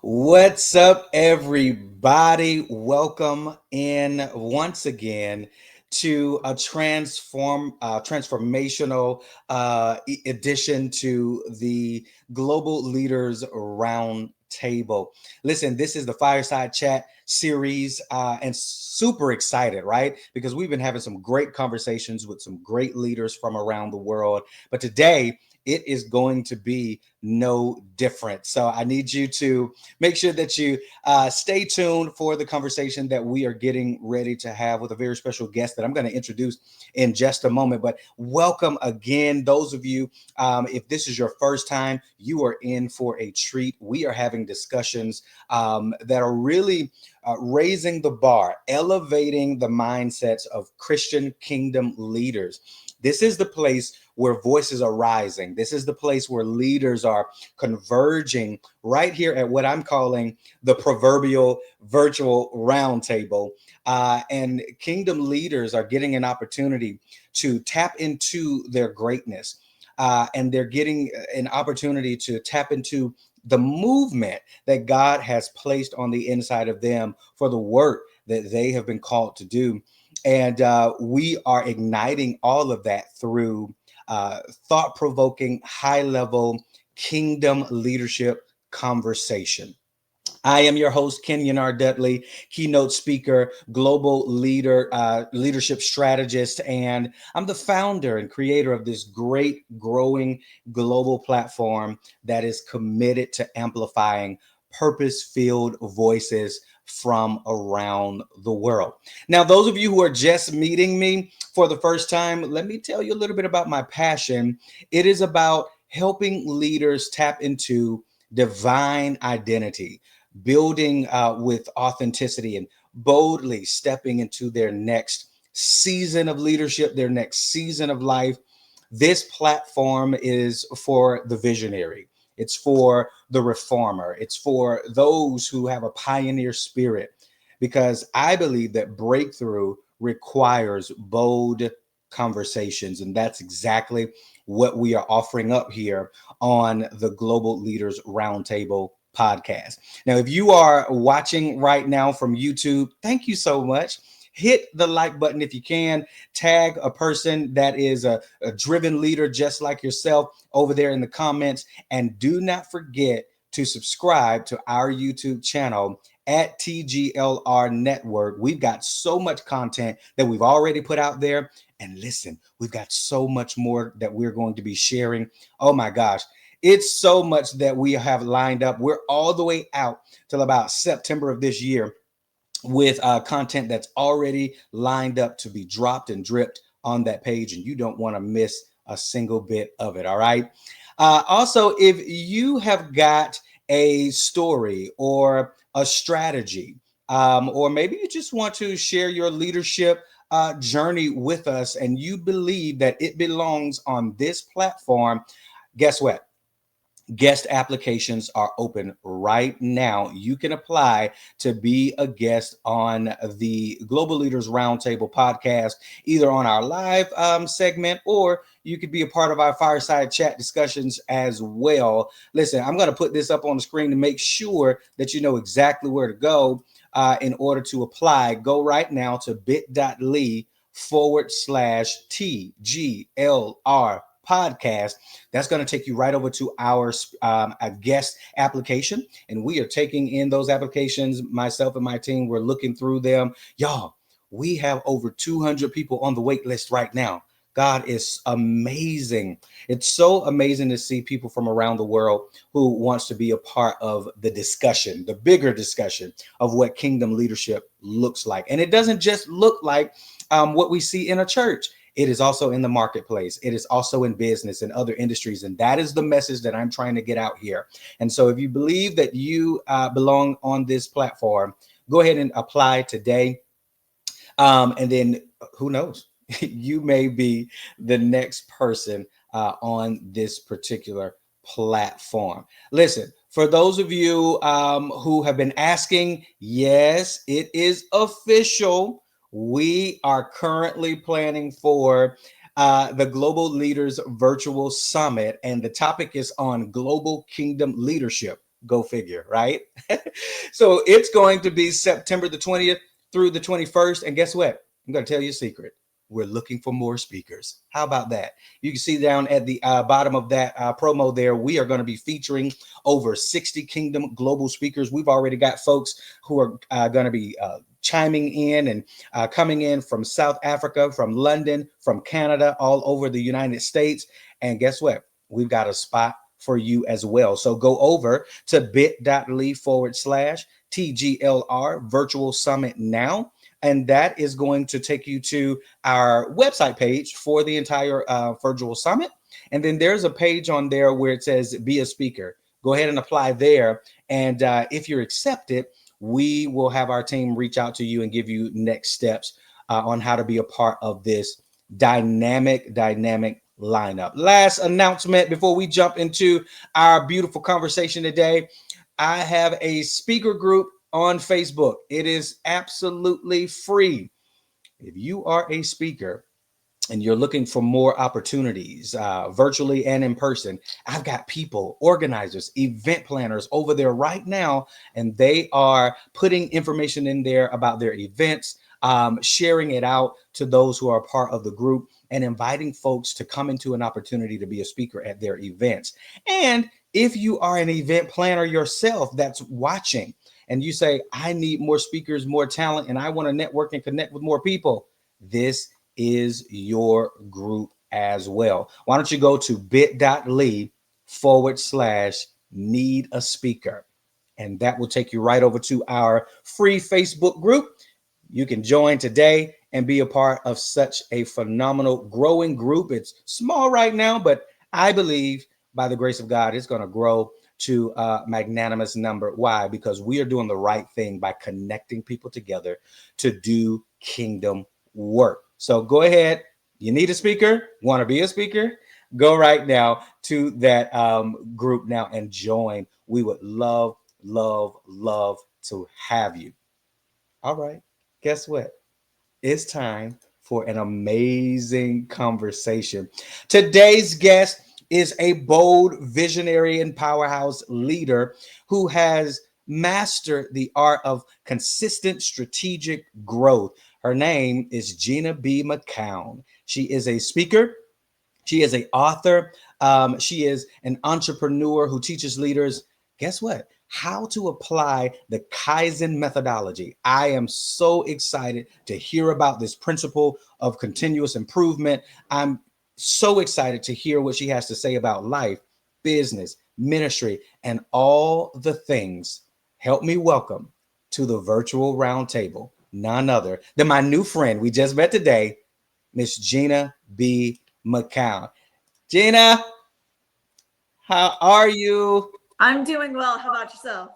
What's up, everybody? Welcome in once again to a transformational addition to the Global Leaders Roundtable. Listen, this is the Fireside Chat series, and super excited, right? Because we've been having some great conversations with some great leaders from around the world. But today, it is going to be no different. So I need you to make sure that you stay tuned for the conversation that we are getting ready to have with a very special guest that I'm going to introduce in just a moment. But welcome again, those of you. If this is your first time, you are in for a treat. We are having discussions that are really raising the bar, elevating the mindsets of Christian kingdom leaders. This is the place where voices are rising. This is the place where leaders are converging right here at what I'm calling the proverbial virtual roundtable. And kingdom leaders are getting an opportunity to tap into their greatness. And they're getting an opportunity to tap into the movement that God has placed on the inside of them for the work that they have been called to do. And we are igniting all of that through thought-provoking, high-level kingdom leadership conversation. I am your host, Kenyon R. Dudley, keynote speaker, global leader, leadership strategist, and I'm the founder and creator of this great, growing global platform that is committed to amplifying purpose-filled voices from around the world. Now, those of you who are just meeting me for the first time, let me tell you a little bit about my passion. It is about helping leaders tap into divine identity, building with authenticity, and boldly stepping into their next season of leadership, their next season of life. This platform is for the visionary. It's for the reformer. It's for those who have a pioneer spirit, because I believe that breakthrough requires bold conversations. And that's exactly what we are offering up here on the Global Leaders Roundtable podcast. Now, if you are watching right now from YouTube, thank you so much. Hit the like button if you can. Tag a person that is a driven leader just like yourself over there in the comments. And do not forget to subscribe to our YouTube channel at TGLR Network. We've got so much content that we've already put out there. And listen, we've got so much more that we're going to be sharing. Oh my gosh. It's so much that we have lined up. We're all the way out till about September of this year with content that's already lined up to be dropped and dripped on that page. And you don't want to miss a single bit of it. All right. Also, if you have got a story or a strategy, or maybe you just want to share your leadership journey with us and you believe that it belongs on this platform, guess what? Guest applications are open right now. You can apply to be a guest on the Global Leaders Roundtable podcast, either on our live segment, or you could be a part of our fireside chat discussions as well. Listen, I'm going to put this up on the screen to make sure that you know exactly where to go in order to apply. Go right now to bit.ly/TGLR podcast. That's going to take you right over to our guest application. And we are taking in those applications. Myself and my team, we're looking through them. Y'all, we have over 200 people on the wait list right now. God is amazing. It's so amazing to see people from around the world who wants to be a part of the discussion, the bigger discussion of what kingdom leadership looks like. And it doesn't just look like what we see in a church. It is also in the marketplace. It is also in business and other industries. And that is the message that I'm trying to get out here. And so if you believe that you belong on this platform, go ahead and apply today. And then who knows? You may be the next person on this particular platform. Listen, for those of you who have been asking, yes, it is official. We are currently planning for the Global Leaders Virtual Summit, and the topic is on global kingdom leadership. Go figure, right? So it's going to be September the 20th through the 21st. And guess what? I'm going to tell you a secret. We're looking for more speakers. How about that? You can see down at the bottom of that promo there, we are going to be featuring over 60 Kingdom Global speakers. We've already got folks who are going to be chiming in and coming in from South Africa, from London, from Canada, all over the United States. And guess what? We've got a spot for you as well. So go over to bit.ly/TGLR Virtual Summit now. And that is going to take you to our website page for the entire virtual summit. And then there's a page on there where it says be a speaker. Go ahead and apply there. And if you're accepted, we will have our team reach out to you and give you next steps on how to be a part of this dynamic lineup. Last announcement before we jump into our beautiful conversation today. I have a speaker group on Facebook. It is absolutely free. If you are a speaker and you're looking for more opportunities, virtually and in person, I've got people, organizers, event planners over there right now, and they are putting information in there about their events, sharing it out to those who are part of the group, and inviting folks to come into an opportunity to be a speaker at their events. And if you are an event planner yourself that's watching, and you say, I need more speakers, more talent, and I want to network and connect with more people, this is your group as well. Why don't you go to bit.ly/need a speaker, and that will take you right over to our free Facebook group. You can join today and be a part of such a phenomenal growing group. It's small right now, but I believe by the grace of God, it's going to grow to a magnanimous number. Why? Because we are doing the right thing by connecting people together to do kingdom work. So go ahead. You need a speaker, want to be a speaker? Go right now to that group now and join. We would love to have you. All right. Guess what? It's time for an amazing conversation. Today's guest is a bold, visionary, and powerhouse leader who has mastered the art of consistent strategic growth. Her name is Gena B. McCown. She is a speaker. She is an author. She is an entrepreneur who teaches leaders, guess what? How to apply the Kaizen methodology. I am so excited to hear about this principle of continuous improvement. I'm so excited to hear what she has to say about life, business, ministry, and all the things. Help me welcome to the virtual roundtable none other than my new friend we just met today, Miss Gena B. McCown. Gena, how are you? I'm doing well. How about yourself?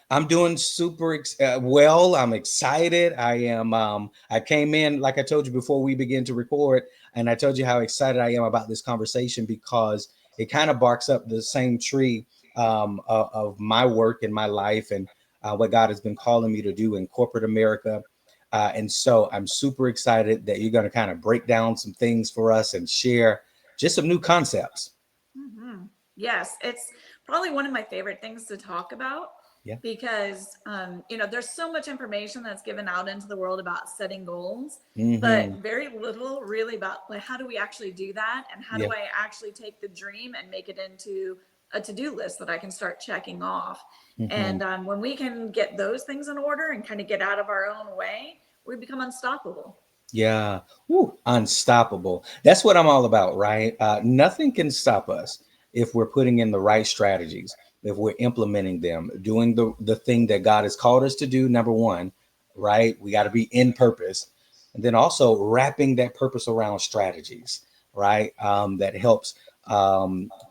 I'm doing super well. I'm excited. I am. I came in, like I told you before we begin to record, and I told you how excited I am about this conversation because it kind of barks up the same tree of my work in my life and what God has been calling me to do in corporate America. And so I'm super excited that you're going to kind of break down some things for us and share just some new concepts. Mm-hmm. Yes, it's probably one of my favorite things to talk about Yeah. because, there's so much information that's given out into the world about setting goals, but Mm-hmm. very little really about like how do we actually do that and how do Yeah. I actually take the dream and make it into a to-do list that I can start checking off. Mm-hmm. And when we can get those things in order and kind of get out of our own way, we become unstoppable. Yeah. Woo, unstoppable. That's what I'm all about, right? Nothing can stop us if we're putting in the right strategies, if we're implementing them, doing the thing that God has called us to do. Number one, right? We got to be in purpose. And then also wrapping that purpose around strategies, right? That helps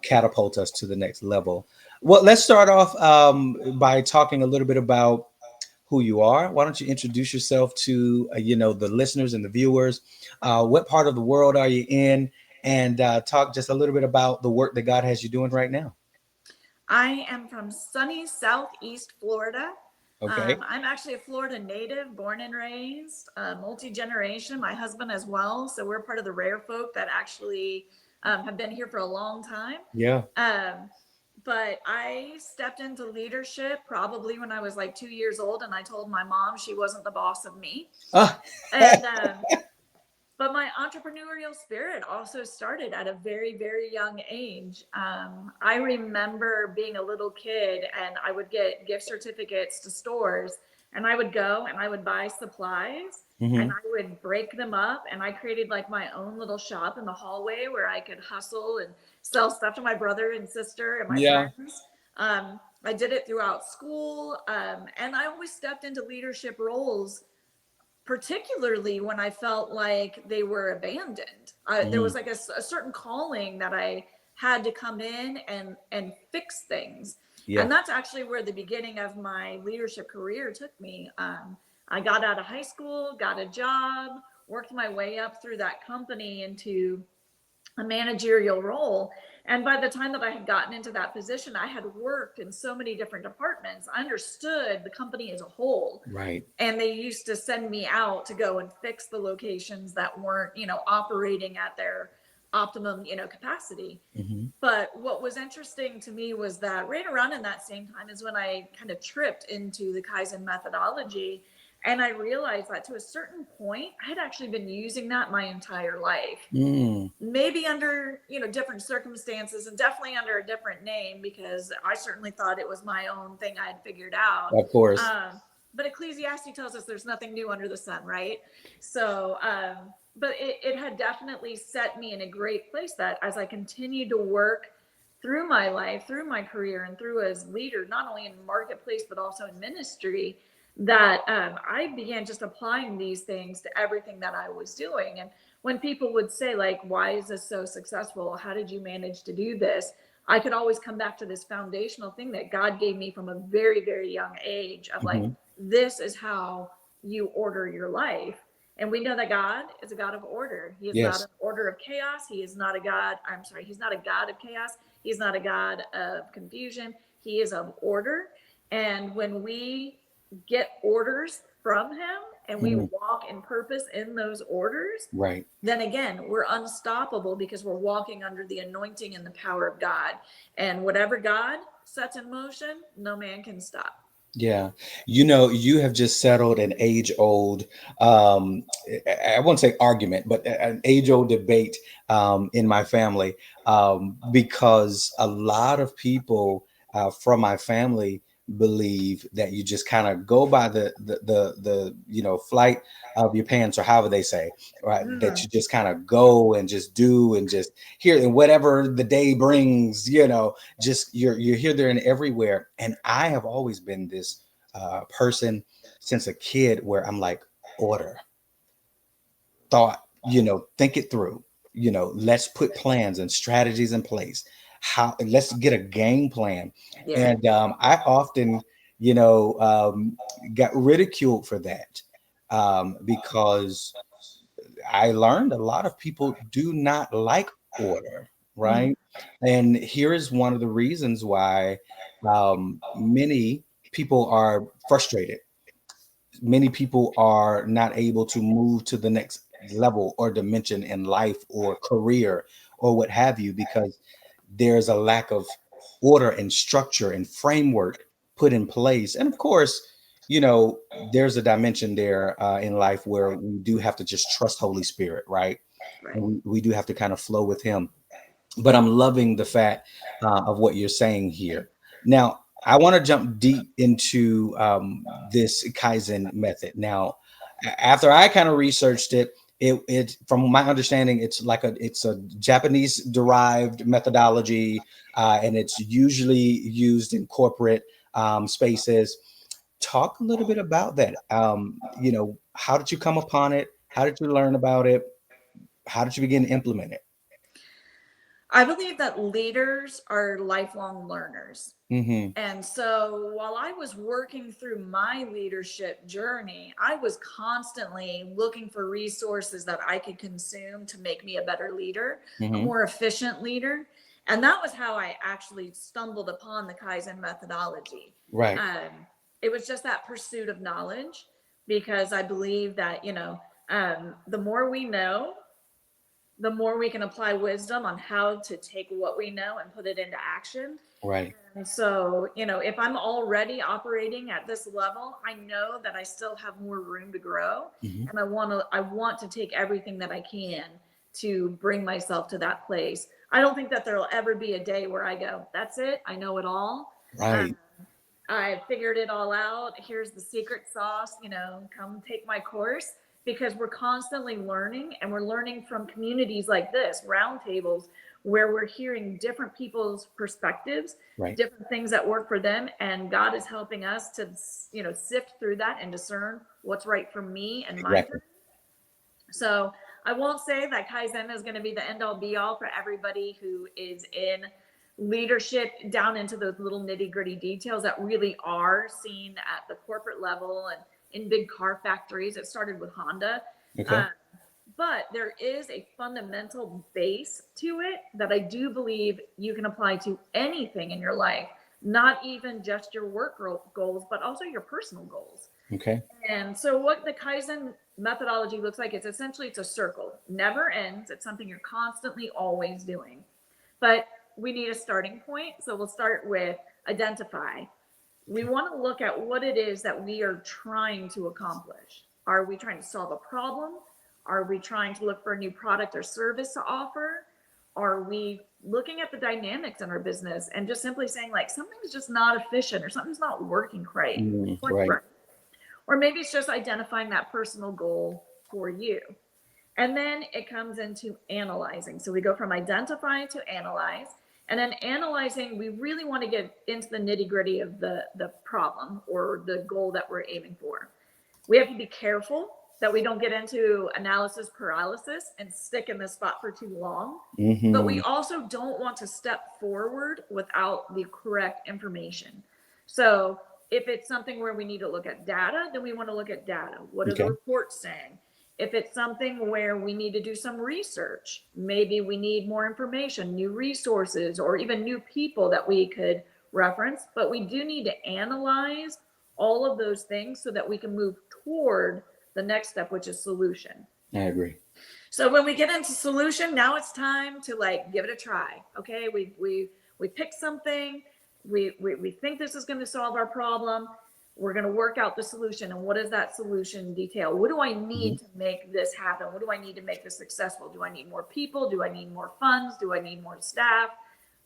catapult us to the next level. Well, let's start off by talking a little bit about who you are. Why don't you introduce yourself to the listeners and the viewers? What part of the world are you in? And talk just a little bit about the work that God has you doing right now. I am from sunny Southeast Florida. Okay. I'm actually a Florida native, born and raised, multi-generation, my husband as well. So we're part of the rare folk that actually have been here for a long time. Yeah. Um, but I stepped into leadership probably when I was like 2 years old, and I told my mom she wasn't the boss of me. Ah, And but my entrepreneurial spirit also started at a very, very young age. I remember being a little kid, and I would get gift certificates to stores, and I would go and I would buy supplies, and mhm. I would break them up, and I created like my own little shop in the hallway where I could hustle and sell stuff to my brother and sister and my Yeah. friends. I did it throughout school, and I always stepped into leadership roles, particularly when I felt like they were abandoned. There Mhm. was like a certain calling that I had to come in and fix things. Yeah. And that's actually where the beginning of my leadership career took me. I got out of high school, got a job, worked my way up through that company into a managerial role. And by the time that I had gotten into that position, I had worked in so many different departments. I understood the company as a whole. Right. And they used to send me out to go and fix the locations that weren't, operating at their optimum, capacity. Mhm. But what was interesting to me was that right around in that same time is when I kind of tripped into the Kaizen methodology. And I realized that to a certain point, I had actually been using that my entire life, Mm. maybe under different circumstances and definitely under a different name, because I certainly thought it was my own thing I had figured out. Of course. But Ecclesiastes tells us there's nothing new under the sun, right? So but it had definitely set me in a great place, that as I continued to work through my life, through my career, and through as leader, not only in marketplace but also in ministry, that I began just applying these things to everything that I was doing. And when people would say, like, why is this so successful? How did you manage to do this? I could always come back to this foundational thing that God gave me from a very, very young age of like, Mhm. this is how you order your life. And we know that God is a God of order. He is not Yes. an order of chaos. He is not a God. I'm sorry. He's not a God of chaos. He's not a God of confusion. He is of order. And when we get orders from him and we Mhm. walk in purpose in those orders, Right. then again, we're unstoppable because we're walking under the anointing and the power of God. And whatever God sets in motion, no man can stop. Yeah. You have just settled an age-old, I won't say argument, but an age-old debate in my family, because a lot of people from my family believe that you just kind of go by the flight of your pants, or however they say, right? That Mm, you just kind of go and just do and just here, and whatever the day brings, just you're here, there, and everywhere. And I have always been this person since a kid where I'm like, order, thought, think it through, let's put plans and strategies in place. How Let's get a game plan. yeah. And I often, you know, um, got ridiculed for that, because I learned a lot of people do not like order, Mm, right? And here is one of the reasons why many people are frustrated. Many people are not able to move to the next level or dimension in life or career or what have you, because there's a lack of order and structure and framework put in place. And of course, there's a dimension there in life where we do have to just trust Holy Spirit, right? right. And we do have to kind of flow with Him. But I'm loving the fact of what you're saying here. Now, I want to jump deep into this Kaizen method. Now, after I kind of researched it, from my understanding, it's a Japanese derived methodology, and it's usually used in corporate spaces. Talk a little bit about that. How did you come upon it? How did you learn about it? How did you begin to implement it? I believe that leaders are lifelong learners. Hmm. And so while I was working through my leadership journey, I was constantly looking for resources that I could consume to make me a better leader, a Hmm. more efficient leader. And that was how I actually stumbled upon the Kaizen methodology. Right. Um, it was just that pursuit of knowledge, because I believe that, the more we know, the more we can apply wisdom on how to take what we know and put it into action. Right. And so, if I'm already operating at this level, I know that I still have more room to grow. Mm-hmm. And I want to take everything that I can to bring myself to that place. I don't think that there'll ever be a day where I go, that's it, I know it all. Right. I figured it all out. Here's the secret sauce, come take my course, because we're constantly learning, and we're learning from communities like this, roundtables, where we're hearing different people's perspectives, Right. different things that work for them. And God is helping us to, sift through that and discern what's right for me and my Exactly. journey. So I won't say that Kaizen is going to be the end all be all for everybody who is in leadership down into those little nitty gritty details that really are seen at the corporate level and in big car factories. It started with Honda. Okay. But there is a fundamental base to it that I do believe you can apply to anything in your life, not even just your work goals, but also your personal goals. Okay. And so what the Kaizen methodology looks like is essentially it's a circle, never ends. It's something you're constantly always doing. But we need a starting point. So we'll start with identify. We want to look at what it is that we are trying to accomplish. Are we trying to solve a problem? Are we trying to look for a new product or service to offer? Are we looking at the dynamics in our business and just simply saying, like, something's just not efficient or something's not working right? Right. Or maybe it's just identifying that personal goal for you. And then it comes into analyzing. So we go from identify to analyze. And then analyzing, we really want to get into the nitty gritty of the problem or the goal that we're aiming for. We have to be careful that we don't get into analysis paralysis and stick in this spot for too long. Mm-hmm. But we also don't want to step forward without the correct information. So if it's something where we need to look at data, then we want to look at data. What are the reports saying? If it's something where we need to do some research, maybe we need more information, new resources, or even new people that we could reference. But we do need to analyze all of those things so that we can move toward the next step, which is solution. I agree. So when we get into solution, now it's time to give it a try. Okay, we pick something. We think this is going to solve our problem. We're going to work out the solution. And what does that solution detail? What do I need to make this happen? What do I need to make this successful? Do I need more people? Do I need more funds? Do I need more staff?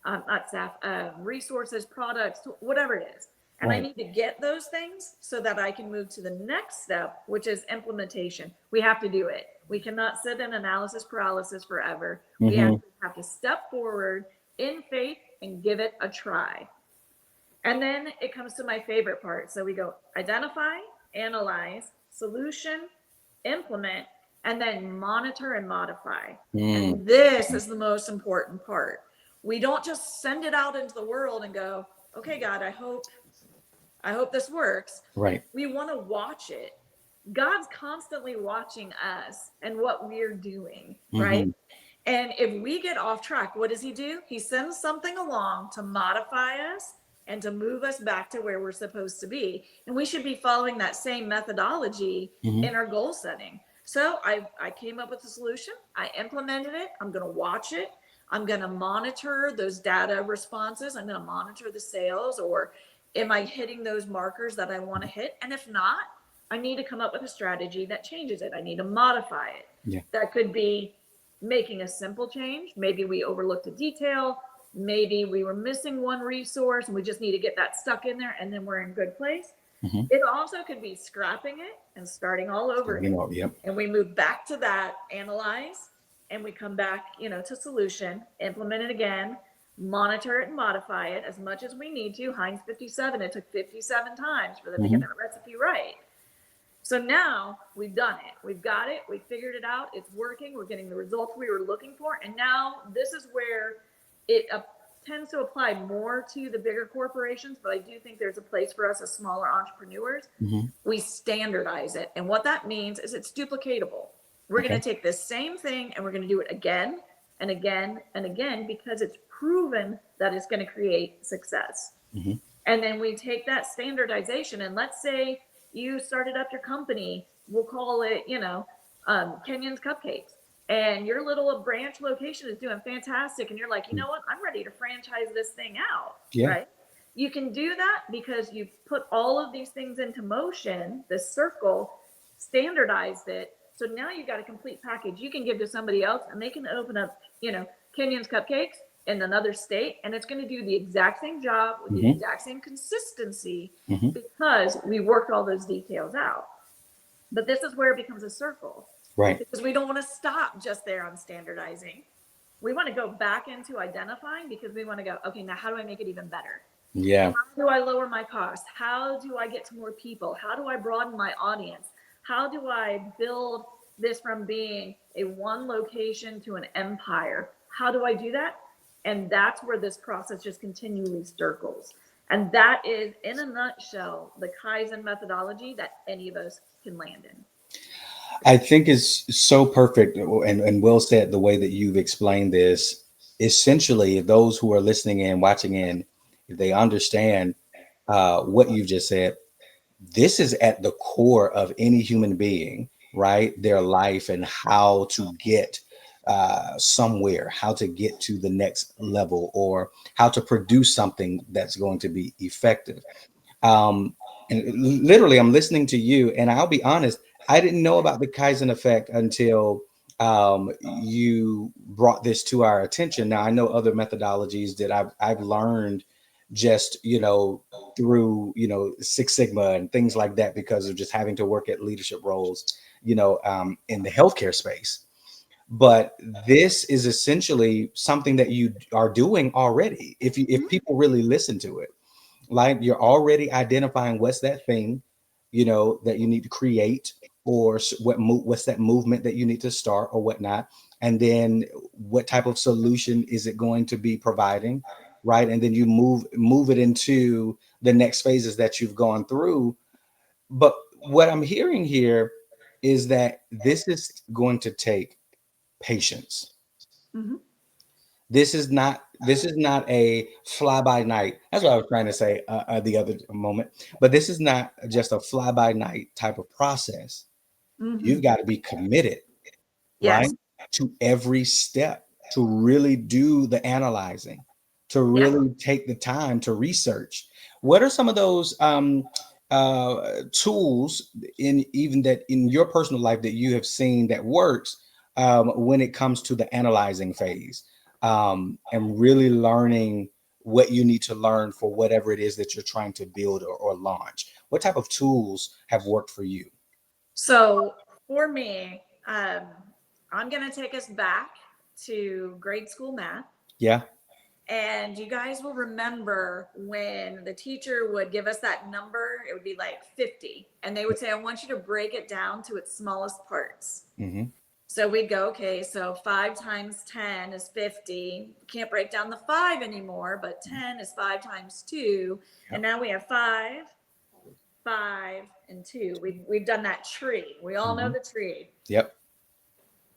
Not staff, resources, products, whatever it is. And I need to get those things so that I can move to the next step, which is implementation. We have to do it. We cannot sit in analysis paralysis forever. We have to step forward in faith and give it a try. And then it comes to my favorite part. So we go identify, analyze, solution, implement, and then monitor and modify. And this is the most important part. We don't just send it out into the world and go, okay, God, I hope this works. Right. We want to watch it. God's constantly watching us and what we're doing, right? And if we get off track, what does he do? He sends something along to modify us and to move us back to where we're supposed to be. And we should be following that same methodology in our goal setting. So I came up with a solution. I implemented it. I'm going to watch it. I'm going to monitor those data responses. I'm going to monitor the sales, or am I hitting those markers that I want to hit? And if not, I need to come up with a strategy that changes it. I need to modify it. Yeah. That could be making a simple change. Maybe we overlooked a detail. Maybe we were missing one resource and we just need to get that stuck in there, and then we're in good place. It also could be scrapping it and starting all over again. And we move back to that, analyze, and we come back, to solution, implement it again, monitor it and modify it as much as we need to. Heinz 57, it took 57 times for them to get that recipe right. So now we've done it. We've got it. We figured it out. It's working. We're getting the results we were looking for. And now this is where it tends to apply more to the bigger corporations, but I do think there's a place for us as smaller entrepreneurs. We standardize it. And what that means is it's duplicatable. We're going to take the same thing and we're going to do it again and again and again, because it's proven that it's going to create success. And then we take that standardization, and let's say you started up your company, we'll call it, Kenyon's Cupcakes. and your little branch location is doing fantastic, and you're like, you know what, I'm ready to franchise this thing out, right? You can do that because you put all of these things into motion, this circle, standardized it. So now you got a complete package you can give to somebody else, and they can open up, Kenyon's Cupcakes in another state, and it's going to do the exact same job with the exact same consistency because we worked all those details out. But this is where it becomes a circle, Right. because we don't want to stop just there on standardizing. We want to go back into identifying, because we want to go, okay, now how do I make it even better? Yeah. How do I lower my costs? How do I get to more people? How do I broaden my audience? How do I build this from being a one location to an empire? How do I do that? And that's where this process just continually circles. And that is, in a nutshell, the Kaizen methodology that any of us can land in. I think is so perfect and well said the way that you've explained this. Essentially, if those who are listening in, watching in, if they understand what you've just said, this is at the core of any human being, right? Their life and how to get somewhere, how to get to the next level, or how to produce something that's going to be effective. And literally, I'm listening to you, and I'll be honest, I didn't know about the Kaizen effect until you brought this to our attention. Now, I know other methodologies that I've learned just, through, Six Sigma and things like that, because of just having to work at leadership roles, in the healthcare space. But this is essentially something that you are doing already. If people really listen to it, like, you're already identifying what's that thing, that you need to create, or what's that movement that you need to start or whatnot. And then what type of solution is it going to be providing, right? And then you move it into the next phases that you've gone through. But what I'm hearing here is that this is going to take patience. This is not a fly by night. That's what I was trying to say the other moment. But this is not just a fly by night type of process. You've got to be committed, right, Yes. to every step, to really do the analyzing, to really take the time to research. What are some of those tools in your personal life that you have seen that works when it comes to the analyzing phase, and really learning what you need to learn for whatever it is that you're trying to build or launch? What type of tools have worked for you? So for me, I'm going to take us back to grade school math. Yeah. And you guys will remember when the teacher would give us that number, it would be like 50. And they would say, I want you to break it down to its smallest parts. So we'd go, okay, so 5 times 10 is 50. Can't break down the 5 anymore, but 10 is 5 times 2. And now we have 5, 5, and 2. We've done that tree. We all know the tree. Yep.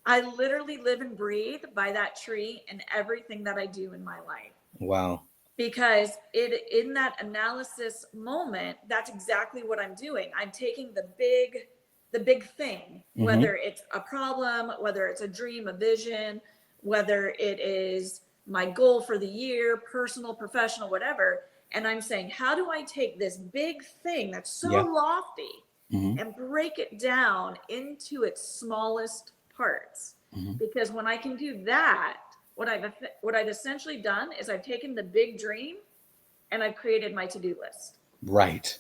I literally live and breathe by that tree in everything that I do in my life. Wow. Because in that analysis moment, that's exactly what I'm doing. I'm taking the big thing, whether it's a problem, whether it's a dream, a vision, whether it is my goal for the year, personal, professional, whatever. And I'm saying, how do I take this big thing that's so lofty and break it down into its smallest parts? Because when I can do that, what I've essentially done is I've taken the big dream and I've created my to-do list. Right.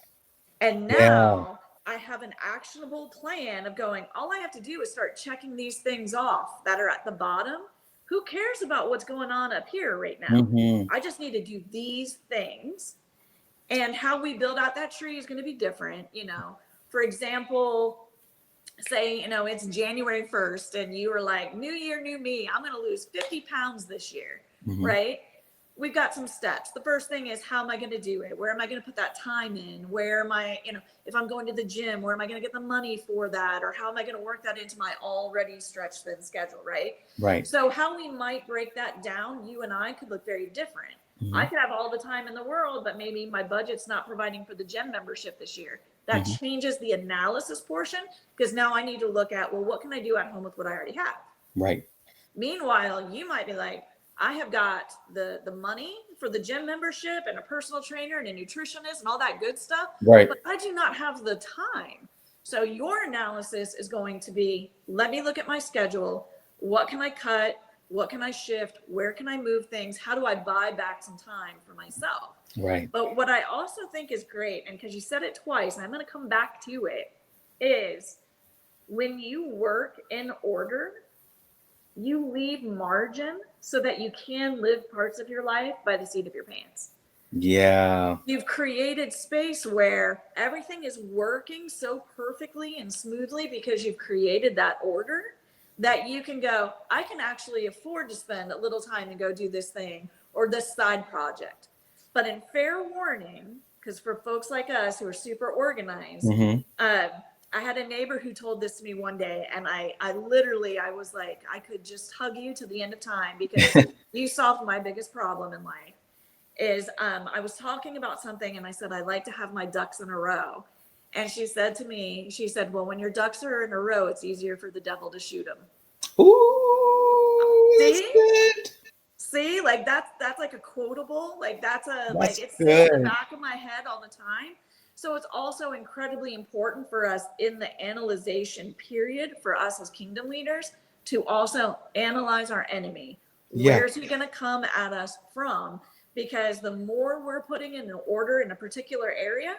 And now I have an actionable plan of going, all I have to do is start checking these things off that are at the bottom. Who cares about what's going on up here right now? I just need to do these things. And how we build out that tree is going to be different. For example, say, it's January 1st and you were like, new year, new me, I'm going to lose 50 pounds this year, right? We've got some steps. The first thing is, how am I going to do it? Where am I going to put that time in? Where am I, if I'm going to the gym, where am I going to get the money for that? Or how am I going to work that into my already stretched thin schedule, right? Right. So how we might break that down, you and I could look very different. I could have all the time in the world, but maybe my budget's not providing for the gym membership this year. That changes the analysis portion, because now I need to look at, well, what can I do at home with what I already have? Right. Meanwhile, you might be like, I have got the money for the gym membership and a personal trainer and a nutritionist and all that good stuff, Right. but I do not have the time. So your analysis is going to be, let me look at my schedule. What can I cut? What can I shift? Where can I move things? How do I buy back some time for myself? Right. But what I also think is great, and because you said it twice, and I'm going to come back to it, is when you work in order, you leave margin so that you can live parts of your life by the seat of your pants. Yeah. You've created space where everything is working so perfectly and smoothly because you've created that order that you can go, I can actually afford to spend a little time to go do this thing or this side project. But in fair warning, because for folks like us who are super organized, Mm-hmm. I had a neighbor who told this to me one day, and I literally, I was like, I could just hug you to the end of time because you solved my biggest problem in life. Is I was talking about something and I said, I like to have my ducks in a row. And she said to me, she said, well, when your ducks are in a row, it's easier for the devil to shoot them. Ooh, that's See? good. See, like that's like a quotable, like that's a like That's it sits in the good. back of my head all the time. So it's also incredibly important for us in the analyzation period for us as kingdom leaders to also analyze our enemy. Yeah. Where's he going to come at us from? Because the more we're putting in an order in a particular area,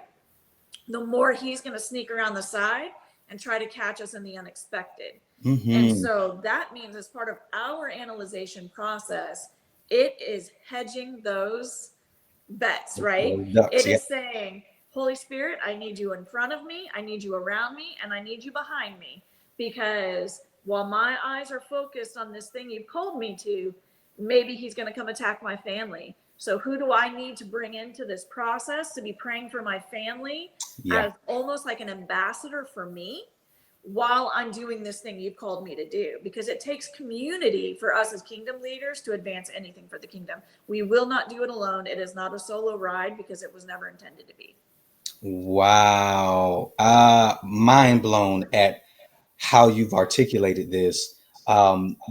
the more he's going to sneak around the side and try to catch us in the unexpected. And Mm-hmm. so that means as part of our analyzation process, it is hedging those bets, right? Those ducks. It Yeah. is saying, Holy Spirit, I need you in front of me, I need you around me, and I need you behind me. Because while my eyes are focused on this thing you've called me to, maybe he's going to come attack my family. So who do I need to bring into this process to be praying for my family Yeah. as almost like an ambassador for me while I'm doing this thing you've called me to do? Because it takes community for us as kingdom leaders to advance anything for the kingdom. We will not do it alone. It is not a solo ride because it was never intended to be. Wow. Mind blown at how you've articulated this.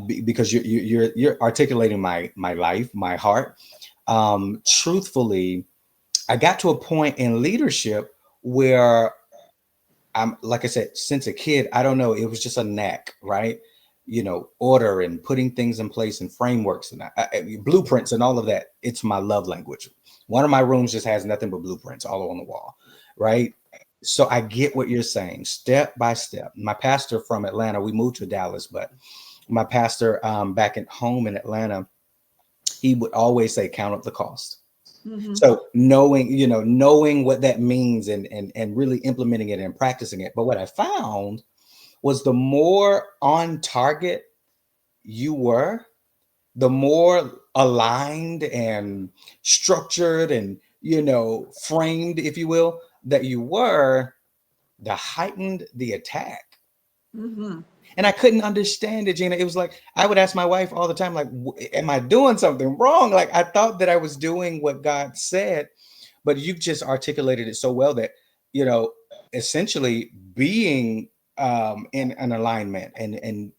Because you're articulating my life, my heart. Truthfully, I got to a point in leadership where I'm, like I said, since a kid, I don't know, it was just a knack, right? Order and putting things in place and frameworks and blueprints and all of that. It's my love language. One of my rooms just has nothing but blueprints all on the wall, right? So I get what you're saying, step by step. My pastor from Atlanta, we moved to Dallas, but my pastor back at home in Atlanta, he would always say, count up the cost. Mm-hmm. So knowing what that means and really implementing it and practicing it. But what I found was the more on target you were, the more aligned and structured and framed, if you will, that you were, the heightened the attack. Mm-hmm. And I couldn't understand it, Gina. It was like I would ask my wife all the time, like, am I doing something wrong? Like I thought that I was doing what God said, but you've just articulated it so well that, essentially being in an alignment and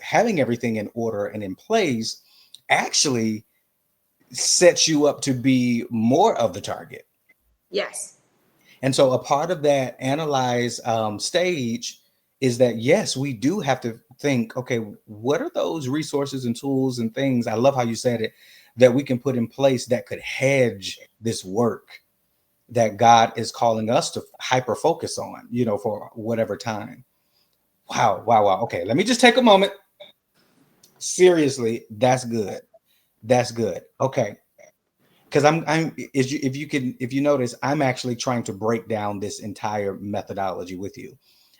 having everything in order and in place actually sets you up to be more of the target. Yes. And so a part of that analyze stage is that, yes, we do have to think, okay, what are those resources and tools and things? I love how you said it, that we can put in place that could hedge this work that God is calling us to hyper focus on, for whatever time. Wow, wow, wow. Okay, let me just take a moment. Seriously, that's good. That's good. Okay. Because if you notice, I'm actually trying to break down this entire methodology with you.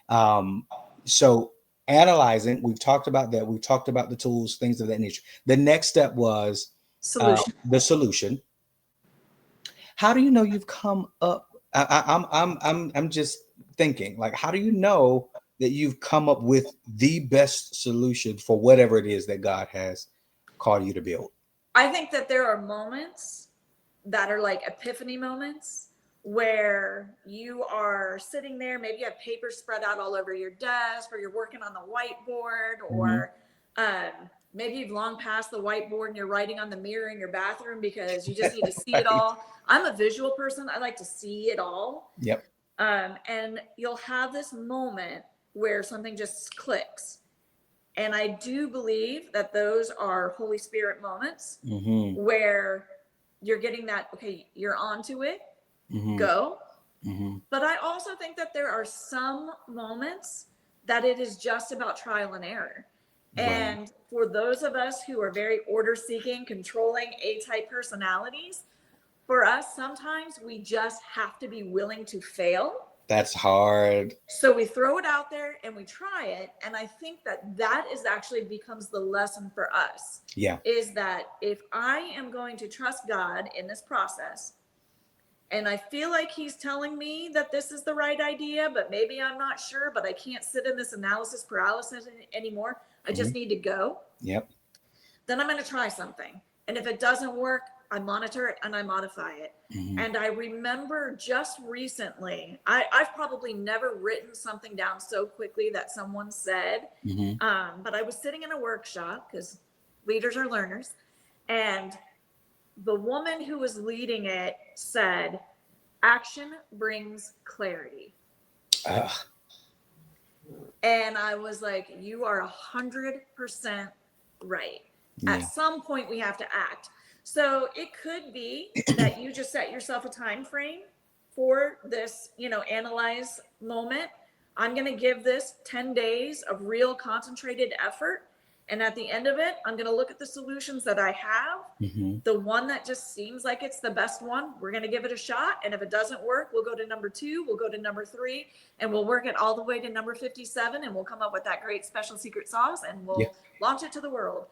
Um, so analyzing, we've talked about that. We've talked about the tools, things of that nature. The next step was Solution. the solution. How do you know you've come up? I'm just thinking, like, how do you know that you've come up with the best solution for whatever it is that God has called you to build? I think that there are moments that are like epiphany moments where you are sitting there, maybe you have paper spread out all over your desk, or you're working on the whiteboard, Mhm. or Maybe you've long passed the whiteboard and you're writing on the mirror in your bathroom because you just need to see it all. I'm a visual person. I like to see it all. Yep. And you'll have this moment where something just clicks. And I do believe that those are Holy Spirit moments where you're getting that, okay, you're onto it, go. But I also think that there are some moments that it is just about trial and error. And for those of us who are very order seeking, controlling A-type personalities, for us, sometimes we just have to be willing to fail. That's hard. So we throw it out there and we try it. And I think that that is actually becomes the lesson for us. Yeah. Is that if I am going to trust God in this process, and I feel like he's telling me that this is the right idea, but maybe I'm not sure, but I can't sit in this analysis paralysis anymore. I just need to go. Yep. Then I'm going to try something. And if it doesn't work, I monitor it and I modify it. And I remember just recently, I've probably never written something down so quickly that someone said, but I was sitting in a workshop because leaders are learners. And the woman who was leading it said, action brings clarity. And I was like, you are 100% right. Yeah. At some point we have to act. So it could be that you just set yourself a time frame for this, analyze moment. I'm going to give this 10 days of real concentrated effort. And at the end of it, I'm going to look at the solutions that I have. The one that just seems like it's the best one, we're going to give it a shot. And if it doesn't work, we'll go to number 2, we'll go to number 3, and we'll work it all the way to number 57. And we'll come up with that great special secret sauce and we'll launch it to the world.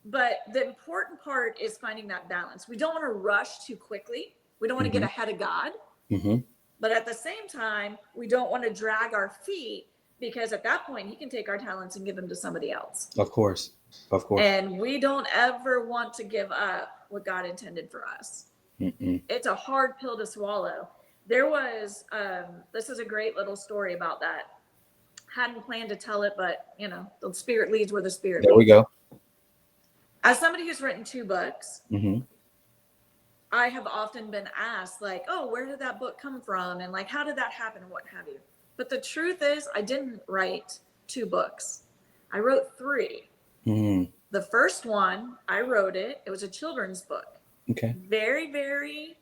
But the important part is finding that balance. We don't want to rush too quickly. We don't want to get ahead of God. But at the same time, we don't want to drag our feet, because at that point, he can take our talents and give them to somebody else. Of course. And we don't ever want to give up what God intended for us. It's a hard pill to swallow. There was, this is a great little story about that. Hadn't planned to tell it, but, the Spirit leads where the Spirit leads. There we go. As somebody who's written 2 books, I have often been asked, like, oh, where did that book come from? And like, how did that happen? And what have you? But the truth is, I didn't write 2 books. I wrote 3. The first one, I wrote it. It was a children's book. Okay. Very, very,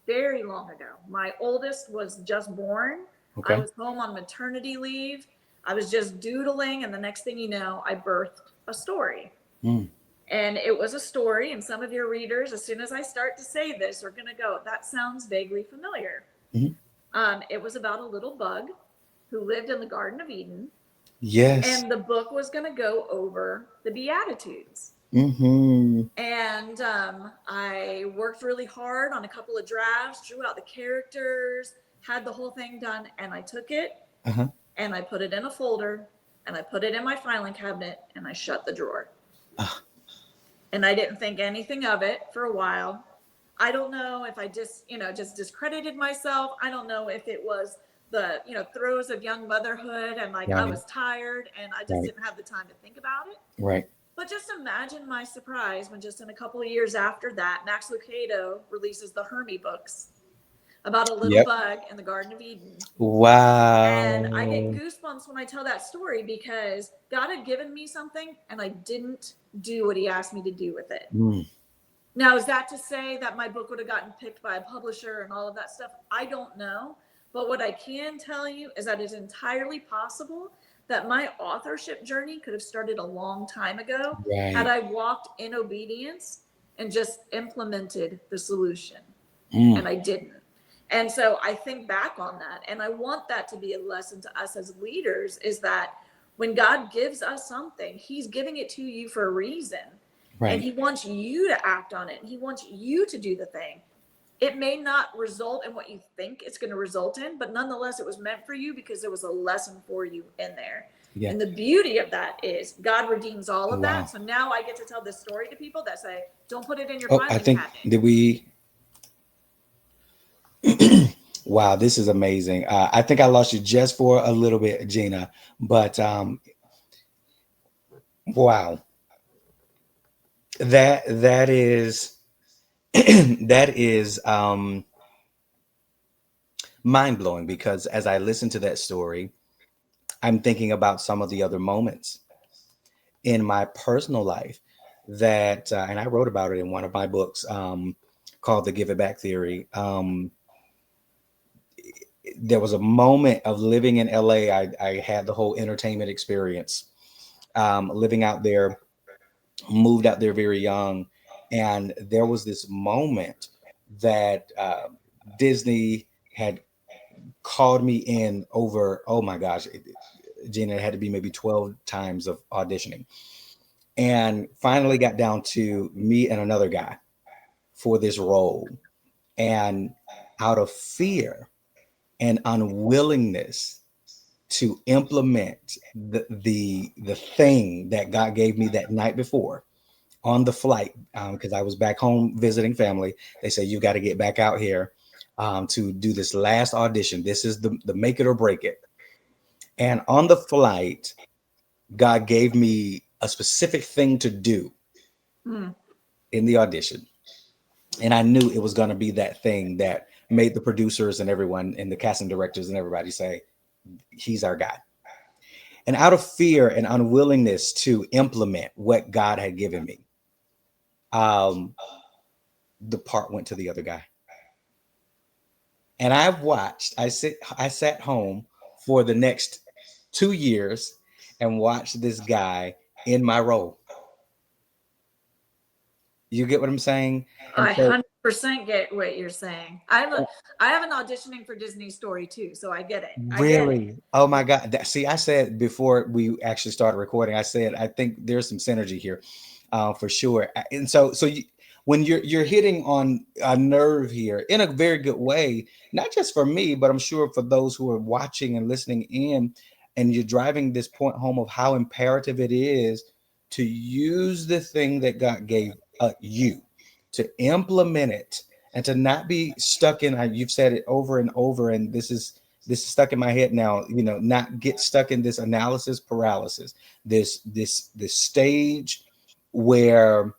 very long ago. My oldest was just born. Okay. I was home on maternity leave. I was just doodling. And the next thing you know, I birthed a story. And it was a story. And some of your readers, as soon as I start to say this, are going to go, that sounds vaguely familiar. It was about a little bug who lived in the Garden of Eden. Yes. And the book was going to go over the Beatitudes. And I worked really hard on a couple of drafts, drew out the characters, had the whole thing done. And I took it and I put it in a folder and I put it in my filing cabinet and I shut the drawer. And I didn't think anything of it for a while. I don't know if I just discredited myself. I don't know if it was the, throes of young motherhood and like I was tired and I just didn't have the time to think about it. Right. But just imagine my surprise when just in a couple of years after that, Max Lucado releases the Hermie books about a little bug in the Garden of Eden. Wow. And I get goosebumps when I tell that story because God had given me something and I didn't do what he asked me to do with it. Now, is that to say that my book would have gotten picked by a publisher and all of that stuff? I don't know. But what I can tell you is that it's entirely possible that my authorship journey could have started a long time ago had I walked in obedience and just implemented the solution. And I didn't. And so I think back on that, and I want that to be a lesson to us as leaders, is that when God gives us something, he's giving it to you for a reason. And he wants you to act on it. And he wants you to do the thing. It may not result in what you think it's going to result in, but nonetheless, it was meant for you because there was a lesson for you in there. And the beauty of that is God redeems all of that. So now I get to tell this story to people that say, don't put it in your filing cabinet. Did we... Wow, this is amazing. I think I lost you just for a little bit, Gena, but Wow. That is that is mind blowing, because as I listen to that story, I'm thinking about some of the other moments in my personal life that, and I wrote about it in one of my books, called The Give It Back Theory. There was a moment of living in LA. I had the whole entertainment experience, living out there, moved out there very young. And there was this moment that Disney had called me in over, oh my gosh, Gina, it had to be maybe 12 times of auditioning. And finally got down to me and another guy for this role. And out of fear and unwillingness to implement the thing that God gave me that night before on the flight, because I was back home visiting family. They said, you got to get back out here to do this last audition. This is the make it or break it. And on the flight, God gave me a specific thing to do Mm. in the audition. And I knew it was going to be that thing that made the producers and everyone and the casting directors and everybody say, he's our guy. And out of fear and unwillingness to implement what God had given me, um, the part went to the other guy. And I sat home for the next 2 years and watched this guy in my role. You get what I'm saying? And I so 100% get what you're saying. I have an auditioning for Disney story too, so I get it. I get it. really, oh my God. See, I said before we actually started recording, I said, I think there's some synergy here, for sure. And so when you're hitting on a nerve here in a very good way, not just for me, but I'm sure for those who are watching and listening in, and you're driving this point home of how imperative it is to use the thing that God gave you, to implement it, and to not be stuck in. You've said it over and over, and this is stuck in my head now. Not get stuck in this analysis paralysis, this stage where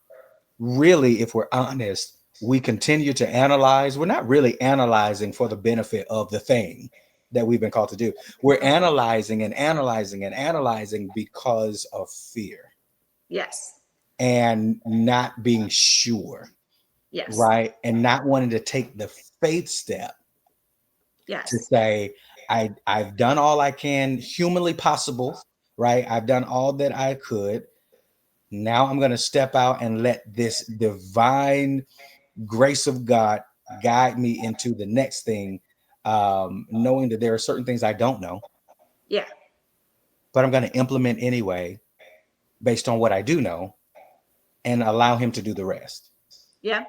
really, if we're honest, we continue to analyze. We're not really analyzing for the benefit of the thing that we've been called to do. We're analyzing and analyzing and analyzing because of fear Yes. and not being sure, Yes. right? And not wanting to take the faith step to Yes. say, I've done all I can humanly possible, right? I've done all that I could. Now I'm going to step out and let this divine grace of God guide me into the next thing, knowing that there are certain things I don't know, Yeah. but I'm going to implement anyway based on what I do know and allow Him to do the rest. Yeah.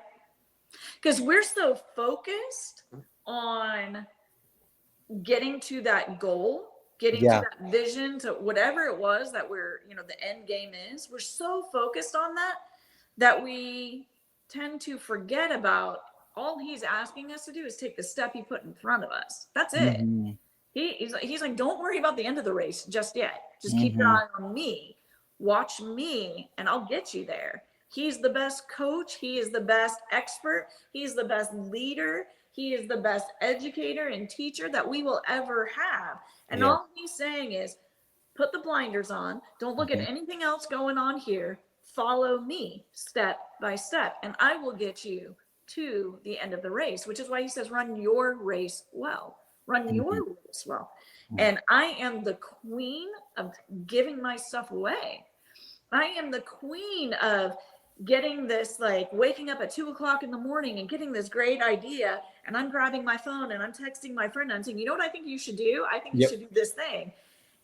Because we're so focused on getting to that goal, getting to Yeah. that vision, to whatever it was that the end game is. We're so focused on that we tend to forget about all he's asking us to do is take the step he put in front of us. That's it. Mm-hmm. He's like, don't worry about the end of the race just yet. Just keep your Mm-hmm. eye on me. Watch me, and I'll get you there. He's the best coach. He is the best expert. He's the best leader. He is the best educator and teacher that we will ever have. And Yeah. all he's saying is, put the blinders on. Don't look Mm-hmm. at anything else going on here. Follow me step by step, and I will get you to the end of the race, which is why he says, run your race well. Run your Mm-hmm. race well. And I am the queen of giving my stuff away. I am the queen of getting this, like waking up at 2 o'clock in the morning and getting this great idea. And I'm grabbing my phone and I'm texting my friend. And I'm saying, you know what I think you should do? I think you Yep. should do this thing.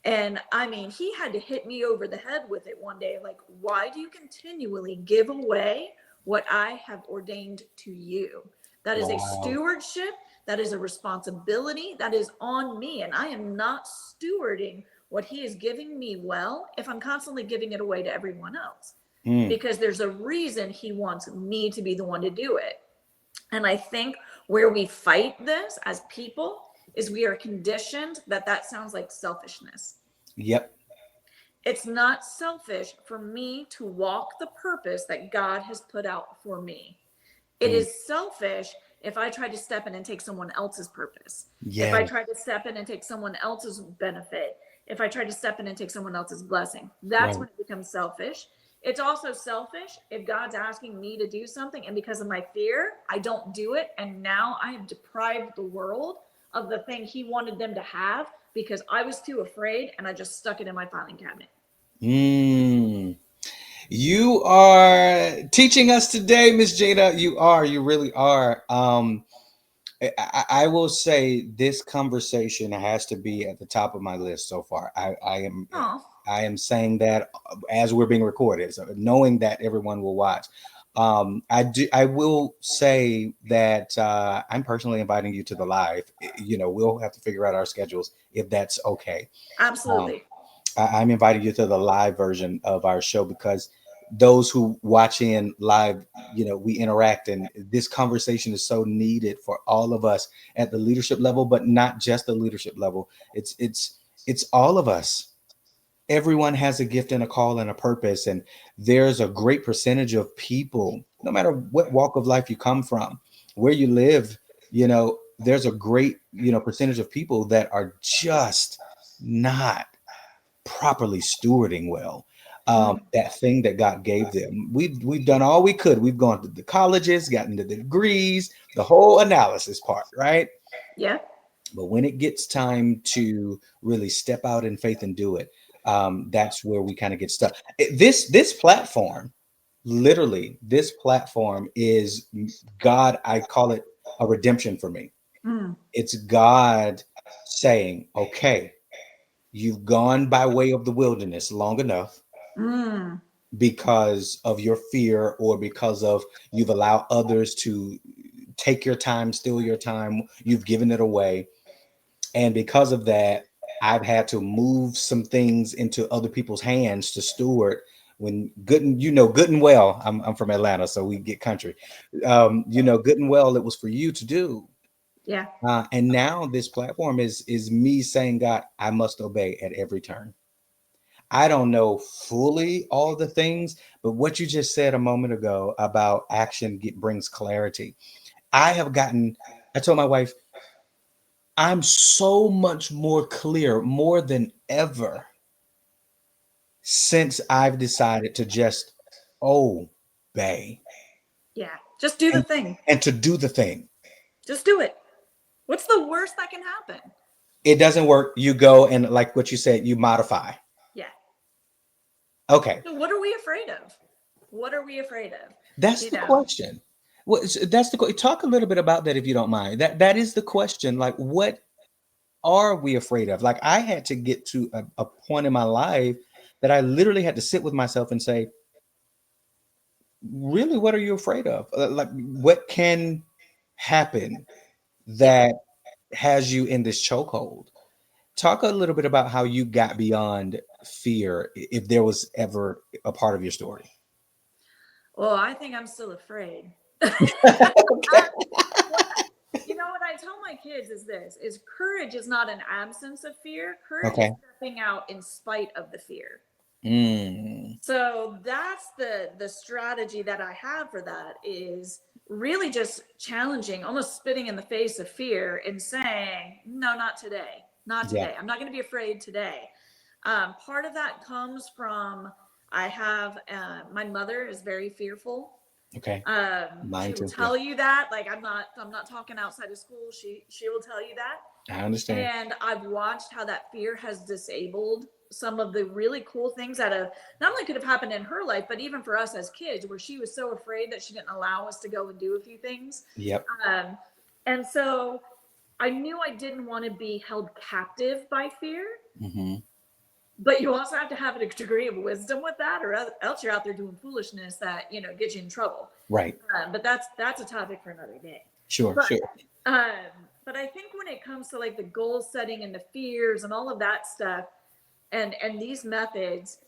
And I mean, he had to hit me over the head with it one day. Like, why do you continually give away what I have ordained to you? That is a Wow. stewardship. That is a responsibility that is on me. And I am not stewarding what he is giving me well if I'm constantly giving it away to everyone else. Mm. Because there's a reason he wants me to be the one to do it. And I think where we fight this as people is we are conditioned that sounds like selfishness. Yep. It's not selfish for me to walk the purpose that God has put out for me. It Mm. is selfish if I try to step in and take someone else's purpose. If Yeah. I try to step in and take someone else's benefit, if I try to step in and take someone else's blessing, that's Right. when it becomes selfish. It's also selfish if God's asking me to do something and because of my fear, I don't do it. And now I have deprived the world of the thing he wanted them to have because I was too afraid and I just stuck it in my filing cabinet. Mm. You are teaching us today, Miss Gena. You are. You really are. I will say this conversation has to be at the top of my list so far. Oh, I am saying that as we're being recorded, so knowing that everyone will watch. I will say that I'm personally inviting you to the live. You know, we'll have to figure out our schedules if that's okay. Um, absolutely. I'm inviting you to the live version of our show because those who watch in live, you know, we interact, and this conversation is so needed for all of us at the leadership level, but not just the leadership level. It's all of us. Everyone has a gift and a call and a purpose, and there's a great percentage of people, no matter what walk of life you come from, where you live, you know, there's a great, you know, percentage of people that are just not properly stewarding well Mm, that thing that God gave them. We've done all we could. We've gone to the colleges, gotten the degrees, the whole analysis part, right? yeah. But when it gets time to really step out in faith and do it, that's where we kind of get stuck. This platform, literally, this platform is God. I call it a redemption for me. Mm, It's God saying, "Okay, you've gone by way of the wilderness long enough mm, because of your fear or because of you've allowed others to take your time, steal your time, you've given it away. And because of that, I've had to move some things into other people's hands to steward when good and good and well, I'm from Atlanta, so we get country. Good and well, it was for you to do. yeah. And now this platform is me saying, God, I must obey at every turn. I don't know fully all the things, but what you just said a moment ago about action brings clarity. I have gotten, I told my wife, I'm so much more clear, more than ever, since I've decided to just obey Yeah. Just do the and, thing. and to do the thing. Just do it. What's the worst that can happen? It doesn't work. You go and, like what you said, you modify. Yeah. Okay. So what are we afraid of? What are we afraid of? That's You the know, question. That's the talk a little bit about that if you don't mind. That is the question. Like, what are we afraid of? Like, I had to get to a point in my life that I literally had to sit with myself and say, really, what are you afraid of? Like, what can happen yeah. that has you in this chokehold? Talk a little bit about how you got beyond fear, if there was ever a part of your story. Well, I think I'm still afraid. Okay. You know what I tell my kids is this is courage is not an absence of fear. Courage is Okay. stepping out in spite of the fear. Mm, So that's the strategy that I have for that is really just challenging, almost spitting in the face of fear and saying, no, not today. Not yeah. today. I'm not going to be afraid today. Part of that comes from I have my mother is very fearful. Okay. She Mine will too. Yeah. tell you that. Like I'm not talking outside of school. She will tell you that. I understand. And I've watched how that fear has disabled some of the really cool things that have not only could have happened in her life, but even for us as kids, where she was so afraid that she didn't allow us to go and do a few things. Yep. Um, and so I knew I didn't want to be held captive by fear, Hmm. but you also have to have a degree of wisdom with that, or else you're out there doing foolishness that gets you in trouble. Right. But that's a topic for another day. Sure. But Sure. but I think when it comes to like the goal setting and the fears and all of that stuff, and these methods,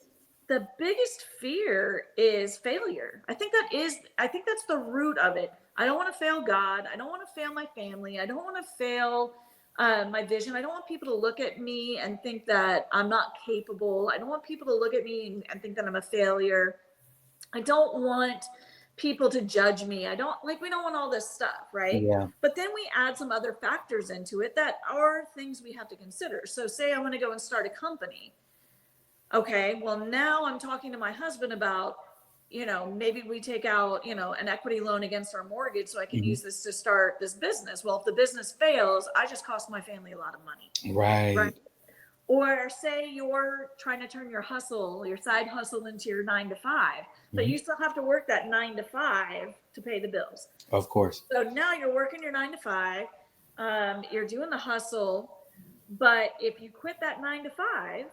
the biggest fear is failure. I think that's the root of it. I don't want to fail God. I don't want to fail my family. I don't want to fail my vision. I don't want people to look at me and think that I'm not capable. I don't want people to look at me and think that I'm a failure. I don't want people to judge me. We don't want all this stuff, right? Yeah. But then we add some other factors into it that are things we have to consider. So say I want to go and start a company. Okay, well, now I'm talking to my husband about, maybe we take out, an equity loan against our mortgage so I can use this to start this business. Well, if the business fails, I just cost my family a lot of money. Right. Or say you're trying to turn your side hustle into your 9 to 5, but you still have to work that 9 to 5 to pay the bills. Of course. So now you're working your 9 to 5, you're doing the hustle, but if you quit that 9 to 5,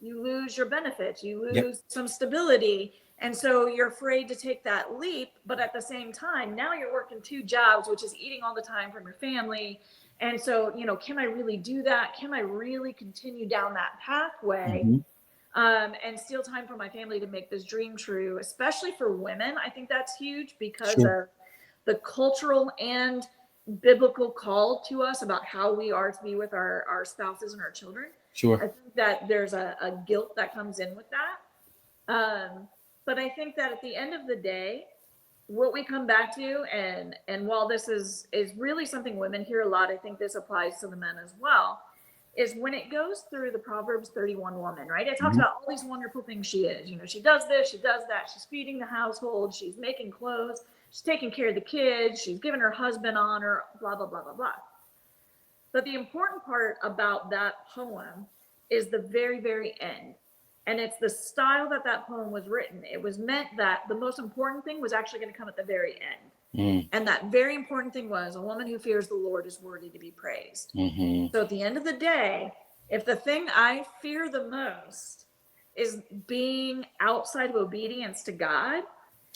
you lose your benefits, you lose some stability. And so you're afraid to take that leap. But at the same time, now you're working 2 jobs, which is eating all the time from your family. And so, can I really do that? Can I really continue down that pathway and steal time from my family to make this dream true? Especially for women, I think that's huge because of the cultural and biblical call to us about how we are to be with our spouses and our children. Sure. I think that there's a guilt that comes in with that. But I think that at the end of the day, what we come back to, and while this is really something women hear a lot, I think this applies to the men as well, is when it goes through the Proverbs 31 woman, right? It talks about all these wonderful things she is. She does this, she does that. She's feeding the household. She's making clothes. She's taking care of the kids. She's giving her husband honor, blah, blah, blah, blah, blah. But the important part about that poem is the very, very end. And it's the style that poem was written. It was meant that the most important thing was actually going to come at the very end. And that very important thing was a woman who fears the Lord is worthy to be praised. So at the end of the day, if the thing I fear the most is being outside of obedience to God,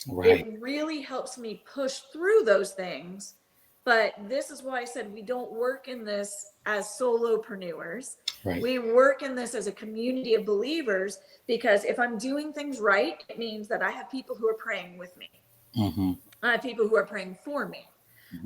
it really helps me push through those things. But this is why I said we don't work in this as solopreneurs. We work in this as a community of believers, because if I'm doing things right, it means that I have people who are praying with me. I have people who are praying for me.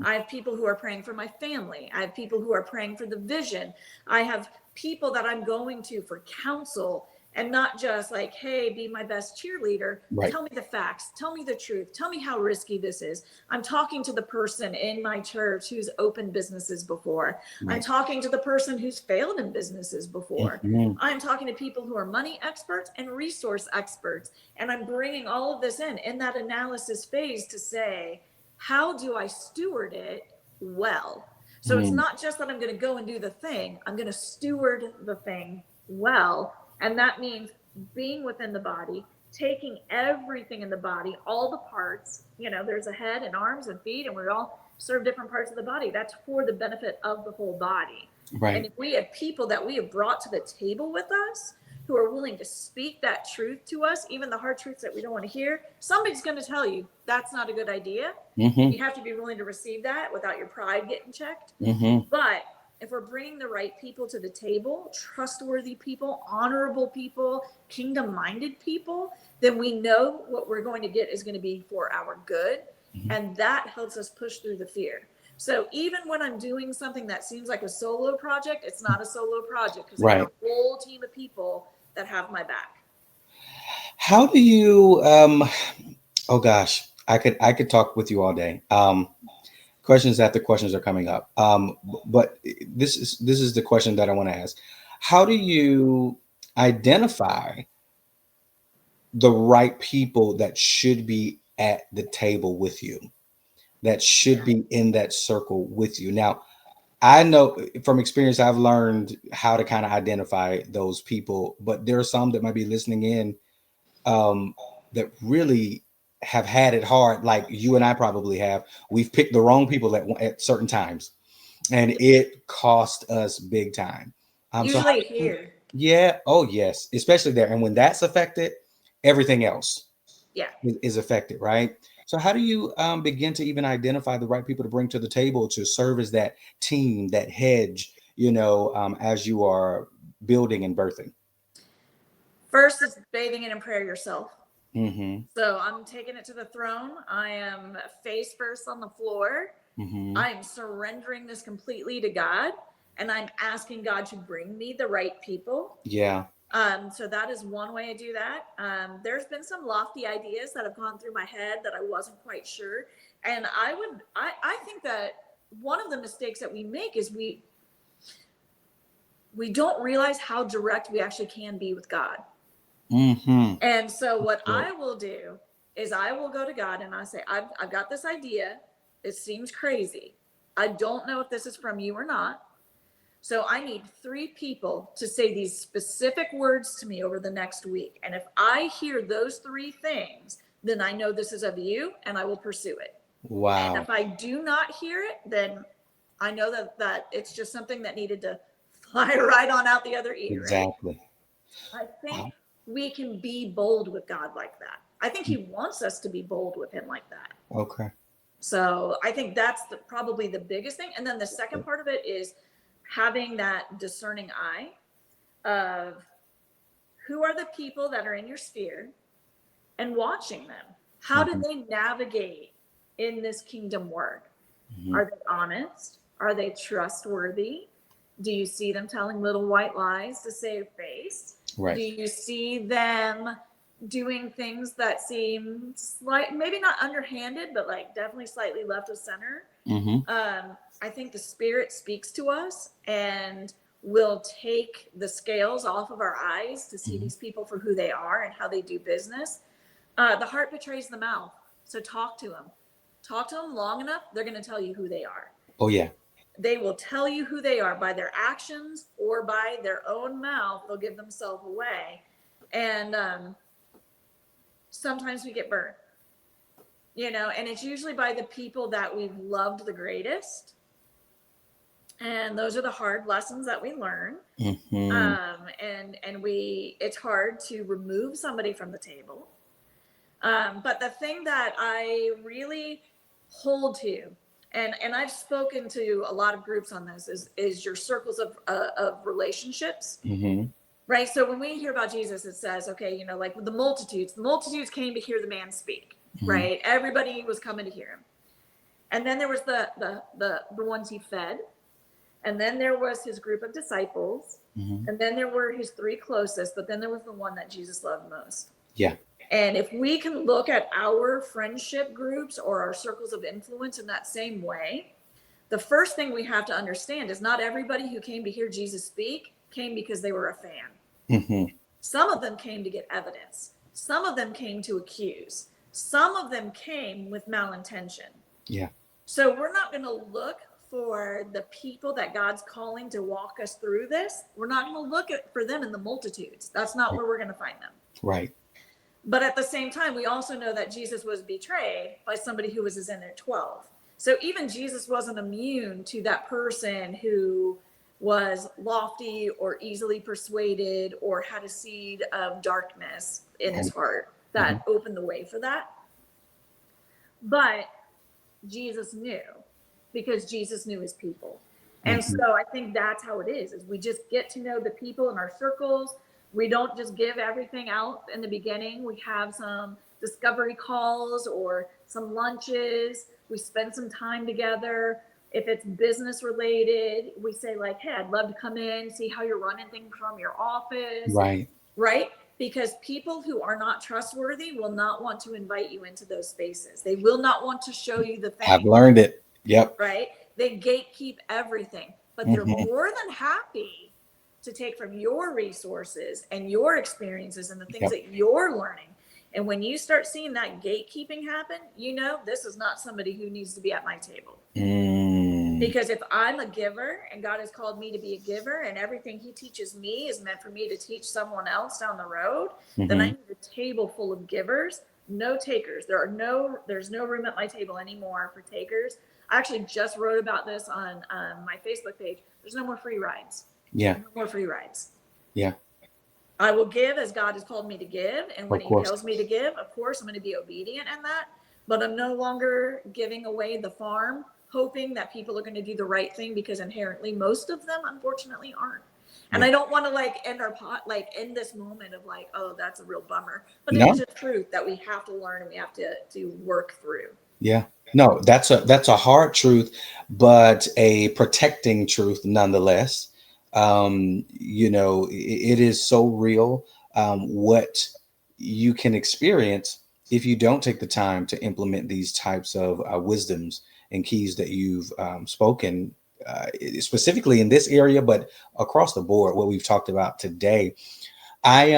I have people who are praying for my family. I have people who are praying for the vision. I have people that I'm going to for counsel, and not just like, hey, be my best cheerleader. Tell me the facts. Tell me the truth. Tell me how risky this is. I'm talking to the person in my church who's opened businesses before. I'm talking to the person who's failed in businesses before. I'm talking to people who are money experts and resource experts. And I'm bringing all of this in that analysis phase to say, how do I steward it well? So it's not just that I'm going to go and do the thing. I'm going to steward the thing well. And that means being within the body, taking everything in the body, all the parts. There's a head and arms and feet, and we all serve different parts of the body. That's for the benefit of the whole body. And if we have people that we have brought to the table with us who are willing to speak that truth to us, even the hard truths that we don't want to hear, somebody's going to tell you that's not a good idea. You have to be willing to receive that without your pride getting checked. But if we're bringing the right people to the table, trustworthy people, honorable people, kingdom-minded people, then we know what we're going to get is going to be for our good. And that helps us push through the fear. So even when I'm doing something that seems like a solo project, it's not a solo project, because I have a whole team of people that have my back. How do you, oh gosh, I could talk with you all day. Questions after questions are coming up. But this is the question that I want to ask. How do you identify the right people that should be at the table with you, that should be in that circle with you? Now, I know from experience, I've learned how to kind of identify those people, but there are some that might be listening in that really have had it hard, like you and I probably have. We've picked the wrong people at certain times, and it cost us big time. Usually here. Yeah. Oh, yes. Especially there. And when that's affected, everything else is affected, right? So how do you begin to even identify the right people to bring to the table to serve as that team, that hedge, as you are building and birthing? First is bathing it in prayer yourself. So I'm taking it to the throne. I am face first on the floor. I am surrendering this completely to God. and I'm asking God to bring me the right people. Yeah. So that is one way I do that. There's been some lofty ideas that have gone through my head that I wasn't quite sure. And I think that one of the mistakes that we make is we don't realize how direct we actually can be with God. Mm-hmm. And so what I will do is I will go to God and I say, I've got this idea. It seems crazy. I don't know if this is from you or not. So I need 3 people to say these specific words to me over the next week. And if I hear those 3 things, then I know this is of you and I will pursue it. Wow. And if I do not hear it, then I know that it's just something that needed to fly right on out the other ear. Exactly. Right? I think we can be bold with God like that. I think he wants us to be bold with him like that. Okay. So I think that's probably the biggest thing. And then the second part of it is having that discerning eye of who are the people that are in your sphere and watching them. How do they navigate in this kingdom work? Mm-hmm. Are they honest? Are they trustworthy? Do you see them telling little white lies to save face? Right. Do you see them doing things that seem maybe not underhanded, but like definitely slightly left of center? Mm-hmm. I think the Spirit speaks to us and will take the scales off of our eyes to see these people for who they are and how they do business. The heart betrays the mouth. So talk to them. Talk to them long enough, they're going to tell you who they are. Oh, yeah. They will tell you who they are by their actions or by their own mouth. They'll give themselves away. And sometimes we get burned, and it's usually by the people that we've loved the greatest. And those are the hard lessons that we learn. Mm-hmm. And it's hard to remove somebody from the table. But the thing that I really hold to, and I've spoken to a lot of groups on this, is your circles of relationships. Mm-hmm. Right. So when we hear about Jesus, it says, okay, like the multitudes came to hear the man speak. Mm-hmm. Right. Everybody was coming to hear him. And then there was the ones he fed. And then there was his group of disciples. Mm-hmm. And then there were his 3 closest. But then there was the one that Jesus loved most. Yeah. And if we can look at our friendship groups or our circles of influence in that same way, the first thing we have to understand is not everybody who came to hear Jesus speak came because they were a fan. Mm-hmm. Some of them came to get evidence. Some of them came to accuse. Some of them came with malintention. Yeah. So we're not going to look for the people that God's calling to walk us through this. We're not going to look for them in the multitudes. That's not where we're going to find them. Right. But at the same time, we also know that Jesus was betrayed by somebody who was in their 12. So even Jesus wasn't immune to that person who was lofty or easily persuaded or had a seed of darkness in his heart that opened the way for that. But Jesus knew, because Jesus knew his people. And so I think that's how it is we just get to know the people in our circles. We don't just give everything out in the beginning. We have some discovery calls or some lunches. We spend some time together. If it's business related, we say like, hey, I'd love to come in, see how you're running things from your office. Right. Right? Because people who are not trustworthy will not want to invite you into those spaces. They will not want to show you the thing. I've learned it. Yep. Right? They gatekeep everything, but they're more than happy to take from your resources and your experiences and the things that you're learning. And when you start seeing that gatekeeping happen, this is not somebody who needs to be at my table. Because if I'm a giver and God has called me to be a giver and everything he teaches me is meant for me to teach someone else down the road, then I need a table full of givers, no takers. There's no room at my table anymore for takers. I actually just wrote about this on my Facebook page. There's no more free rides. Yeah. No more free rides. Yeah. I will give as God has called me to give. And when he tells me to give, of course, I'm going to be obedient in that. But I'm no longer giving away the farm, hoping that people are going to do the right thing, because inherently most of them, unfortunately, aren't. And I don't want to end this moment of like, oh, that's a real bummer. But it is a truth that we have to learn and we have to work through. Yeah. No, that's a hard truth, but a protecting truth nonetheless. It is so real, what you can experience if you don't take the time to implement these types of wisdoms and keys that you've spoken, specifically in this area, but across the board, what we've talked about today. I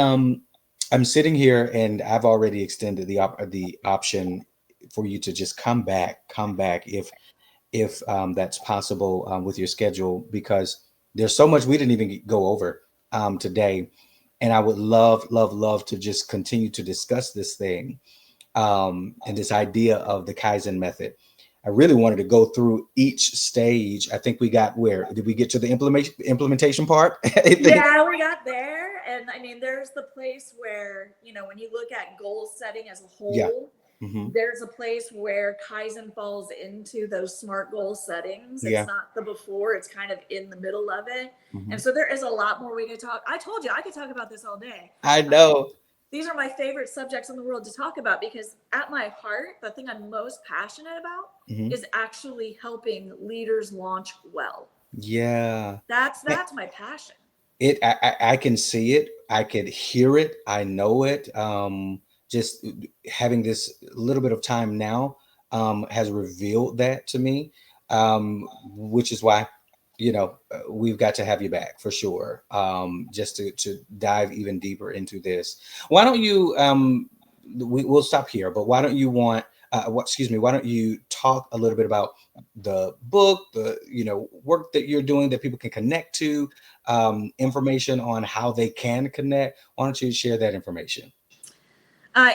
I'm sitting here and I've already extended the option for you to just come back if that's possible with your schedule, because there's so much we didn't even go over today, and I would love to just continue to discuss this thing, and this idea of the Kaizen method. I really wanted to go through each stage. I think we got, where did we get to the implementation part? I think. Yeah, we got there. And I mean, there's the place where, when you look at goal setting as a Yeah. whole, Hmm. there's a place where Kaizen falls into those SMART goal settings. It's Yeah. not the before, it's kind of in the middle of it. Hmm. And so there is a lot more we could talk. I told you I could talk about this all day. I know. These are my favorite subjects in the world to talk about, because at my heart, the thing I'm most passionate about Hmm. is actually helping leaders launch well. Yeah. That's my passion. I can see it, I could hear it, I know it. Just having this little bit of time now has revealed that to me, which is why, we've got to have you back for sure, just to dive even deeper into this. Why don't you, we'll stop here, but why don't you want, excuse me, why don't you talk a little bit about the book, the work that you're doing that people can connect to, information on how they can connect. Why don't you share that information?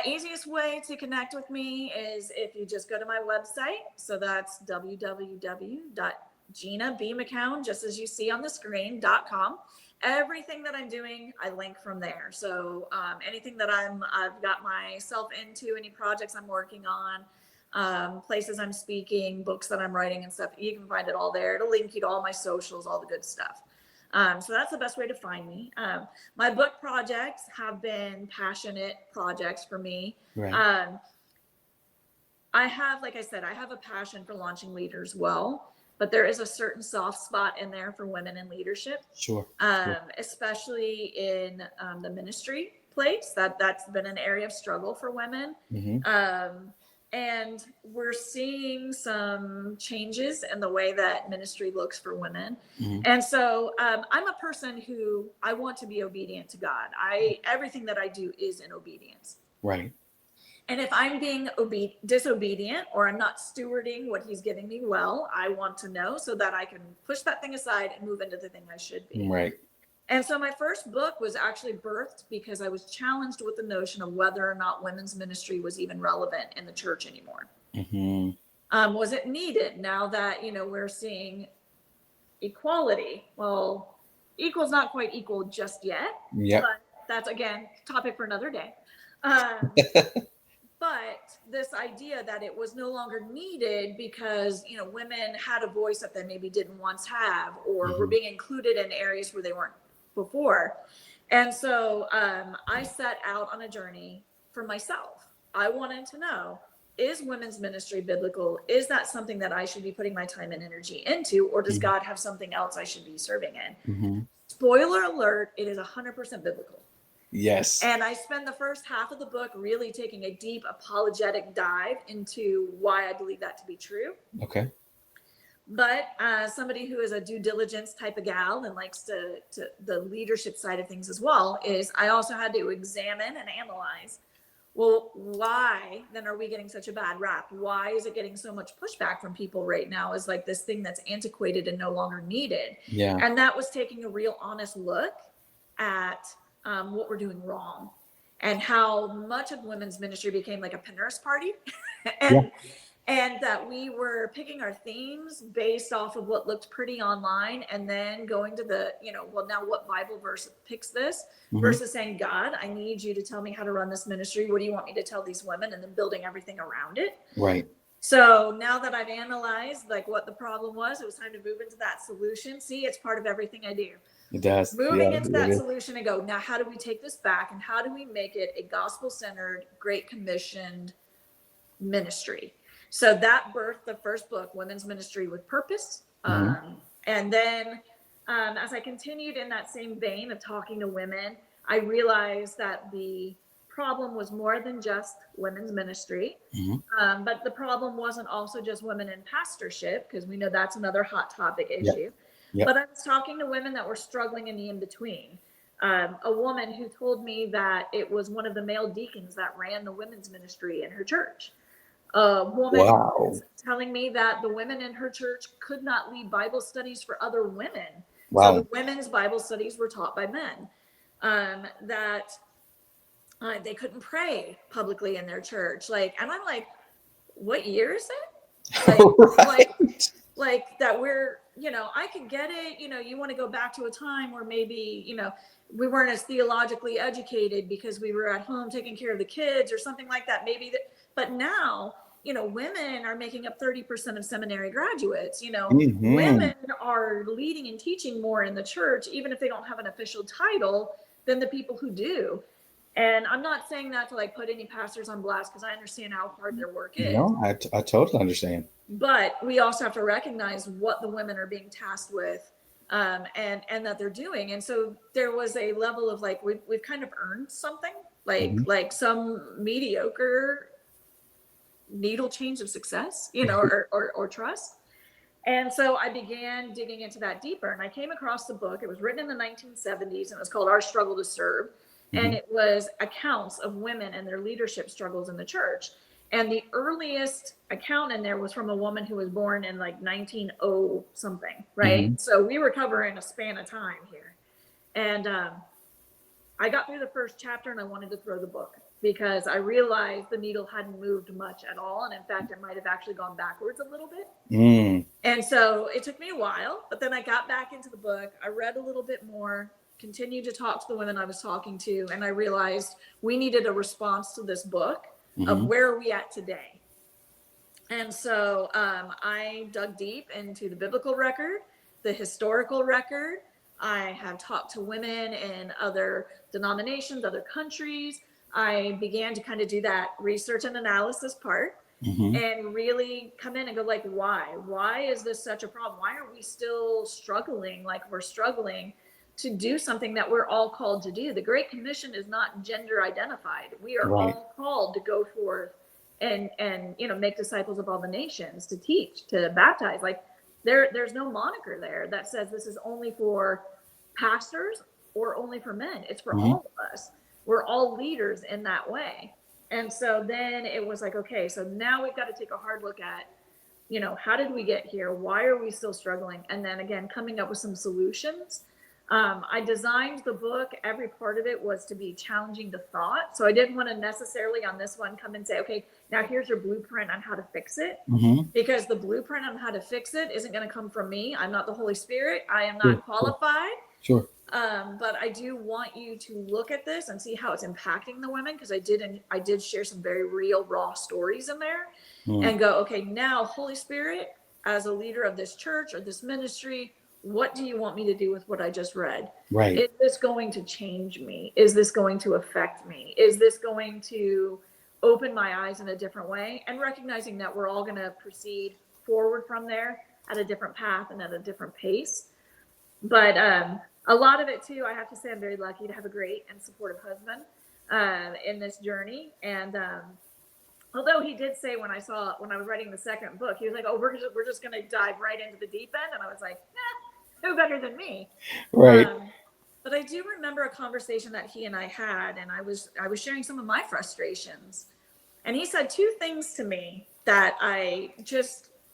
Easiest way to connect with me is if you just go to my website. So that's www.GenaB, just as you see on the screen.com. Everything that I'm doing, I link from there. So anything that I've got myself into, any projects I'm working on, places I'm speaking, books that I'm writing and stuff, you can find it all there. It'll link you to all my socials, all the good stuff. So that's the best way to find me. My book projects have been passionate projects for me. Right. I have, like I said, I have a passion for launching leaders well, but there is a certain soft spot in there for women in leadership, Sure. especially in the ministry place. That's been an area of struggle for women. Hmm. And we're seeing some changes in the way that ministry looks for women. Hmm. And so I'm a person who I want to be obedient to God. Everything that I do is in obedience. Right. And if I'm being disobedient, or I'm not stewarding what he's giving me well, I want to know so that I can push that thing aside and move into the thing I should be. Right. And so my first book was actually birthed because I was challenged with the notion of whether or not women's ministry was even relevant in the church anymore. Hmm. Was it needed now that, we're seeing equality? Well, equal's not quite equal just yet, Yep. but that's, again, topic for another day. But this idea that it was no longer needed because, women had a voice that they maybe didn't once have, or were being included in areas where they weren't before. And so I set out on a journey for myself. I wanted to know, is women's ministry biblical? Is that something that I should be putting my time and energy into, or does God have something else I should be serving in? Hmm. Spoiler alert, it is 100% biblical. Yes. And I spend the first half of the book really taking a deep apologetic dive into why I believe that to be true. Okay. But somebody who is a due diligence type of gal and likes to the leadership side of things as well, is I also had to examine and analyze, well, why then are we getting such a bad rap? Why is it getting so much pushback from people right now as like this thing that's antiquated and no longer needed? Yeah. And that was taking a real honest look at what we're doing wrong, and how much of women's ministry became like a Pinterest party. And that we were picking our themes based off of what looked pretty online, and then going to the, well, now what Bible verse picks this, versus saying, God, I need you to tell me how to run this ministry. What do you want me to tell these women? And then building everything around it. Right. So now that I've analyzed like what the problem was, it was time to move into that solution. See, it's part of everything I do. It does. Moving into that is. solution and go, now how do we take this back, and how do we make it a gospel-centered, great commissioned ministry? So that birthed the first book, Women's Ministry with Purpose. And then as I continued in that same vein of talking to women, I realized that the problem was more than just women's ministry. But the problem wasn't also just women in pastorship, because we know that's another hot topic issue. But I was talking to women that were struggling in the in-between. A woman who told me that it was one of the male deacons that ran the women's ministry in her church. A woman was telling me that the women in her church could not lead Bible studies for other women. So the women's Bible studies were taught by men. That they couldn't pray publicly in their church. Like, and I'm like, what year is it? Like that we're, I could get it. You want to go back to a time where maybe, we weren't as theologically educated because we were at home taking care of the kids or something like that. Maybe that, but now, women are making up 30% of seminary graduates. Women are leading and teaching more in the church, even if they don't have an official title, than the people who do. And I'm not saying that to like put any pastors on blast, because I understand how hard their work is. No, I totally understand. But we also have to recognize what the women are being tasked with, and that they're doing. And so there was a level of like, we've kind of earned something, like some mediocre needle change of success, or trust. And so I began digging into that deeper, and I came across the book. It was written in the 1970s, and it was called Our Struggle to Serve. And it was accounts of women and their leadership struggles in the church. And the earliest account in there was from a woman who was born in like 1900 something, right? So we were covering a span of time here. And I got through the first chapter and I wanted to throw the book, because I realized the needle hadn't moved much at all. And in fact, it might have actually gone backwards a little bit. And so it took me a while, but then I got back into the book. I read a little bit more, continued to talk to the women I was talking to, and I realized we needed a response to this book of where are we at today. And so I dug deep into the biblical record, the historical record. I have talked to women in other denominations, other countries. I began to kind of do that research and analysis part, and really come in and go like, why is this such a problem? Why are we still struggling like we're struggling to do something that we're all called to do? The Great Commission is not gender identified. We are all called to go forth and make disciples of all the nations, to teach, to baptize. Like there's no moniker there that says this is only for pastors or only for men. It's for all of us. We're all leaders in that way. And so then it was like, okay, so now we've got to take a hard look at, how did we get here? Why are we still struggling? And then again, coming up with some solutions. I designed the book. Every part of it was to be challenging to thought. So I didn't want to necessarily on this one come and say, okay, now here's your blueprint on how to fix it. Because the blueprint on how to fix it isn't going to come from me. I'm not the Holy Spirit. I am not qualified. But I do want you to look at this and see how it's impacting the women, because I did share some very real, raw stories in there, and go, okay, now Holy Spirit, as a leader of this church or this ministry, what do you want me to do with what I just read? Is this going to change me? Is this going to affect me? Is this going to open my eyes in a different way? And recognizing that we're all going to proceed forward from there at a different path and at a different pace. But a lot of it too, I have to say, I'm very lucky to have a great and supportive husband in this journey. And although he did say when I was writing the second book, he was like, "Oh, we're just going to dive right into the deep end," and I was like, "Who better than me?" But I do remember a conversation that he and I had, and I was sharing some of my frustrations, and he said two things to me that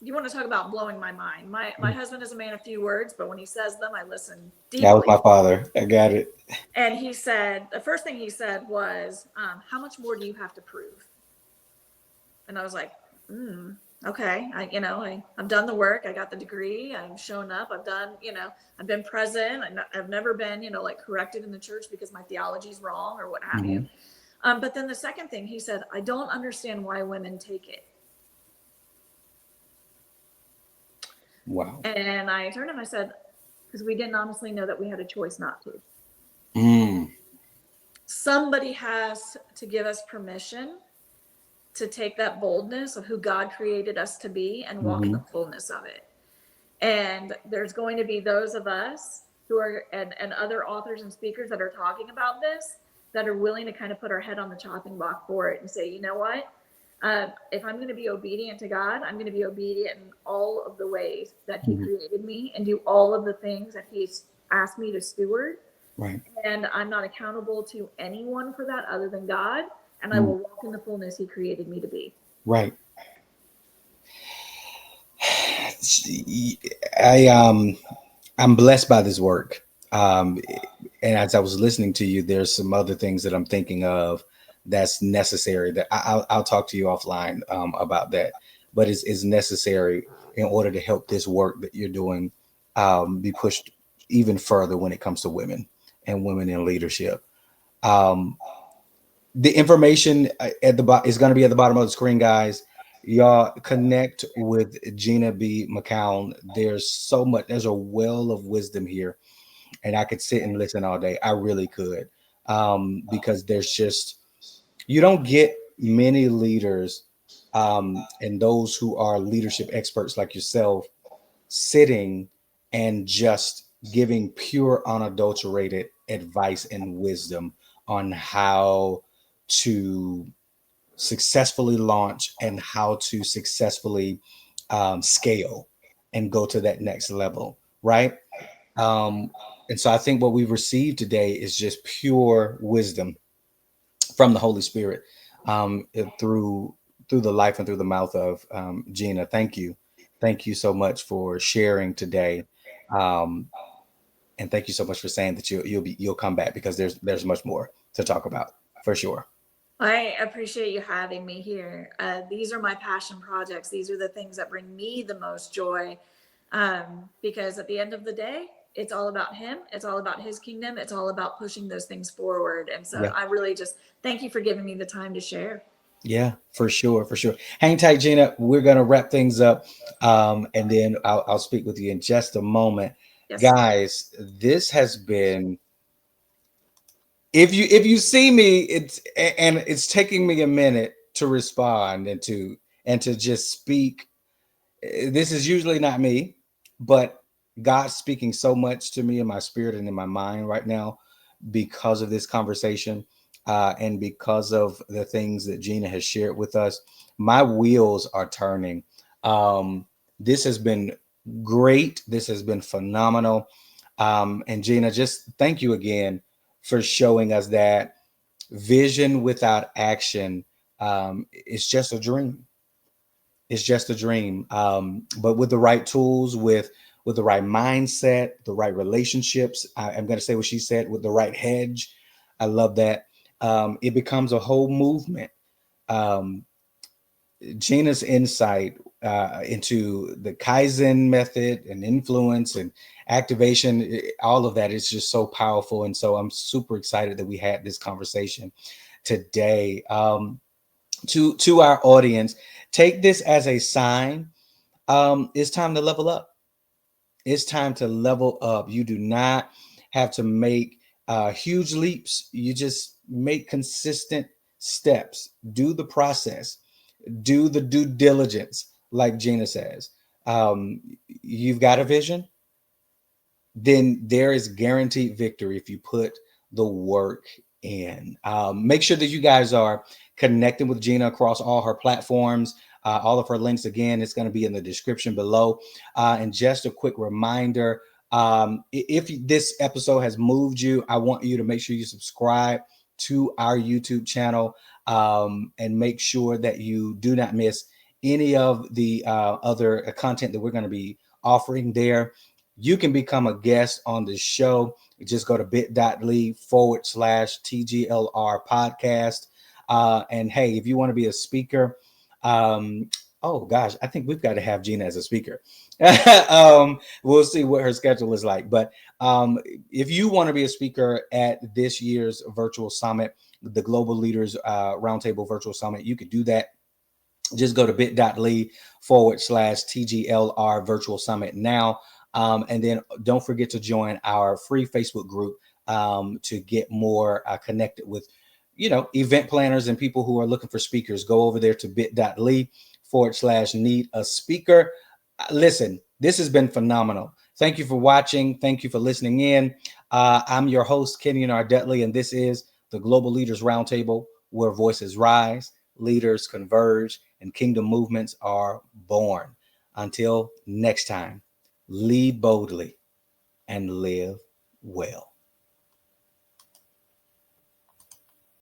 you want to talk about blowing my mind. My husband is a man of few words, but when he says them, I listen deeply. That was my father. I got it. And he said, the first thing he said was, "How much more do you have to prove?" And I was like, okay, I've done the work. I got the degree. I've shown up. I've done, I've been present. I've never been, like corrected in the church because my theology is wrong or what have you. But then the second thing he said, "I don't understand why women take it." Wow. And I turned to him, I said, because we didn't honestly know that we had a choice not to. Somebody has to give us permission to take that boldness of who God created us to be and walk in Mm-hmm. the fullness of it. And there's going to be those of us who are, and other authors and speakers that are talking about this, that are willing to kind of put our head on the chopping block for it and say, you know what? If I'm going to be obedient to God, I'm going to be obedient in all of the ways that He Mm-hmm. created me and do all of the things that He's asked me to steward. Right. And I'm not accountable to anyone for that other than God. And I Mm. will walk in the fullness He created me to be. Right. I'm blessed by this work. Um, and as I was listening to you, there's some other things that I'm thinking of that's necessary that I'll talk to you offline about that. But it's necessary in order to help this work that you're doing be pushed even further when it comes to women and women in leadership. Um, the information at the bottom is going to be at the bottom of the screen, guys. Y'all connect with Gena B. McCown. There's so much. There's a well of wisdom here, and I could sit and listen all day. I really could, because there's just you don't get many leaders, and those who are leadership experts like yourself sitting and just giving pure, unadulterated advice and wisdom on how to successfully launch and how to successfully scale and go to that next level, right? Um, and so I think what we've received today is just pure wisdom from the Holy Spirit through the life and through the mouth of Gena. Thank you so much for sharing today, um, and thank you so much for saying that you'll come back because there's much more to talk about for sure. I appreciate you having me here. These are my passion projects. These are the things that bring me the most joy. Because at the end of the day, it's all about Him. It's all about His kingdom. It's all about pushing those things forward. And so Yeah, I really just thank you for giving me the time to share. yeah, for sure, for sure. Hang tight, Gena. We're gonna wrap things up, and then I'll speak with you in just a moment, Yes. guys. This has been if you see me, it's taking me a minute to respond and to just speak. This is usually not me, but God's speaking so much to me in my spirit and in my mind right now because of this conversation, and because of the things that Gena has shared with us. My wheels are turning. This has been great. This has been phenomenal. And Gena, just thank you again for showing us that vision without action is just a dream. It's just a dream. But with the right tools, with the right mindset, the right relationships, I'm going to say what she said, with the right hedge. I love that. It becomes a whole movement. Um, Gena's insight into the Kaizen method and influence and activation, all of that is just so powerful. And so I'm super excited that we had this conversation today. To our audience, take this as a sign. It's time to level up. It's time to level up. You do not have to make huge leaps. You just make consistent steps. Do the process. Do the due diligence, like Gena says. You've got a vision, then there is guaranteed victory if you put the work in. Make sure that you guys are connecting with Gena across all her platforms. All of her links, again, it's going to be in the description below. And just a quick reminder, if this episode has moved you, I want you to make sure you subscribe to our YouTube channel, and make sure that you do not miss any of the other content that we're going to be offering there. You can become a guest on the show. Just go to bit.ly/TGLR podcast. And hey, if you want to be a speaker, oh gosh, I think we've got to have Gena as a speaker. We'll see what her schedule is like. But if you want to be a speaker at this year's virtual summit, the Global Leaders Roundtable Virtual Summit, you could do that. Just go to bit.ly/TGLR Virtual Summit now. And then don't forget to join our free Facebook group to get more connected with event planners and people who are looking for speakers, go over there to bit.ly/need a speaker. Listen, this has been phenomenal. Thank you for watching. Thank you for listening in. I'm your host, Kenyon R. Dudley, and this is the Global Leaders Roundtable, where voices rise, leaders converge, and kingdom movements are born. Until next time, lead boldly and live well.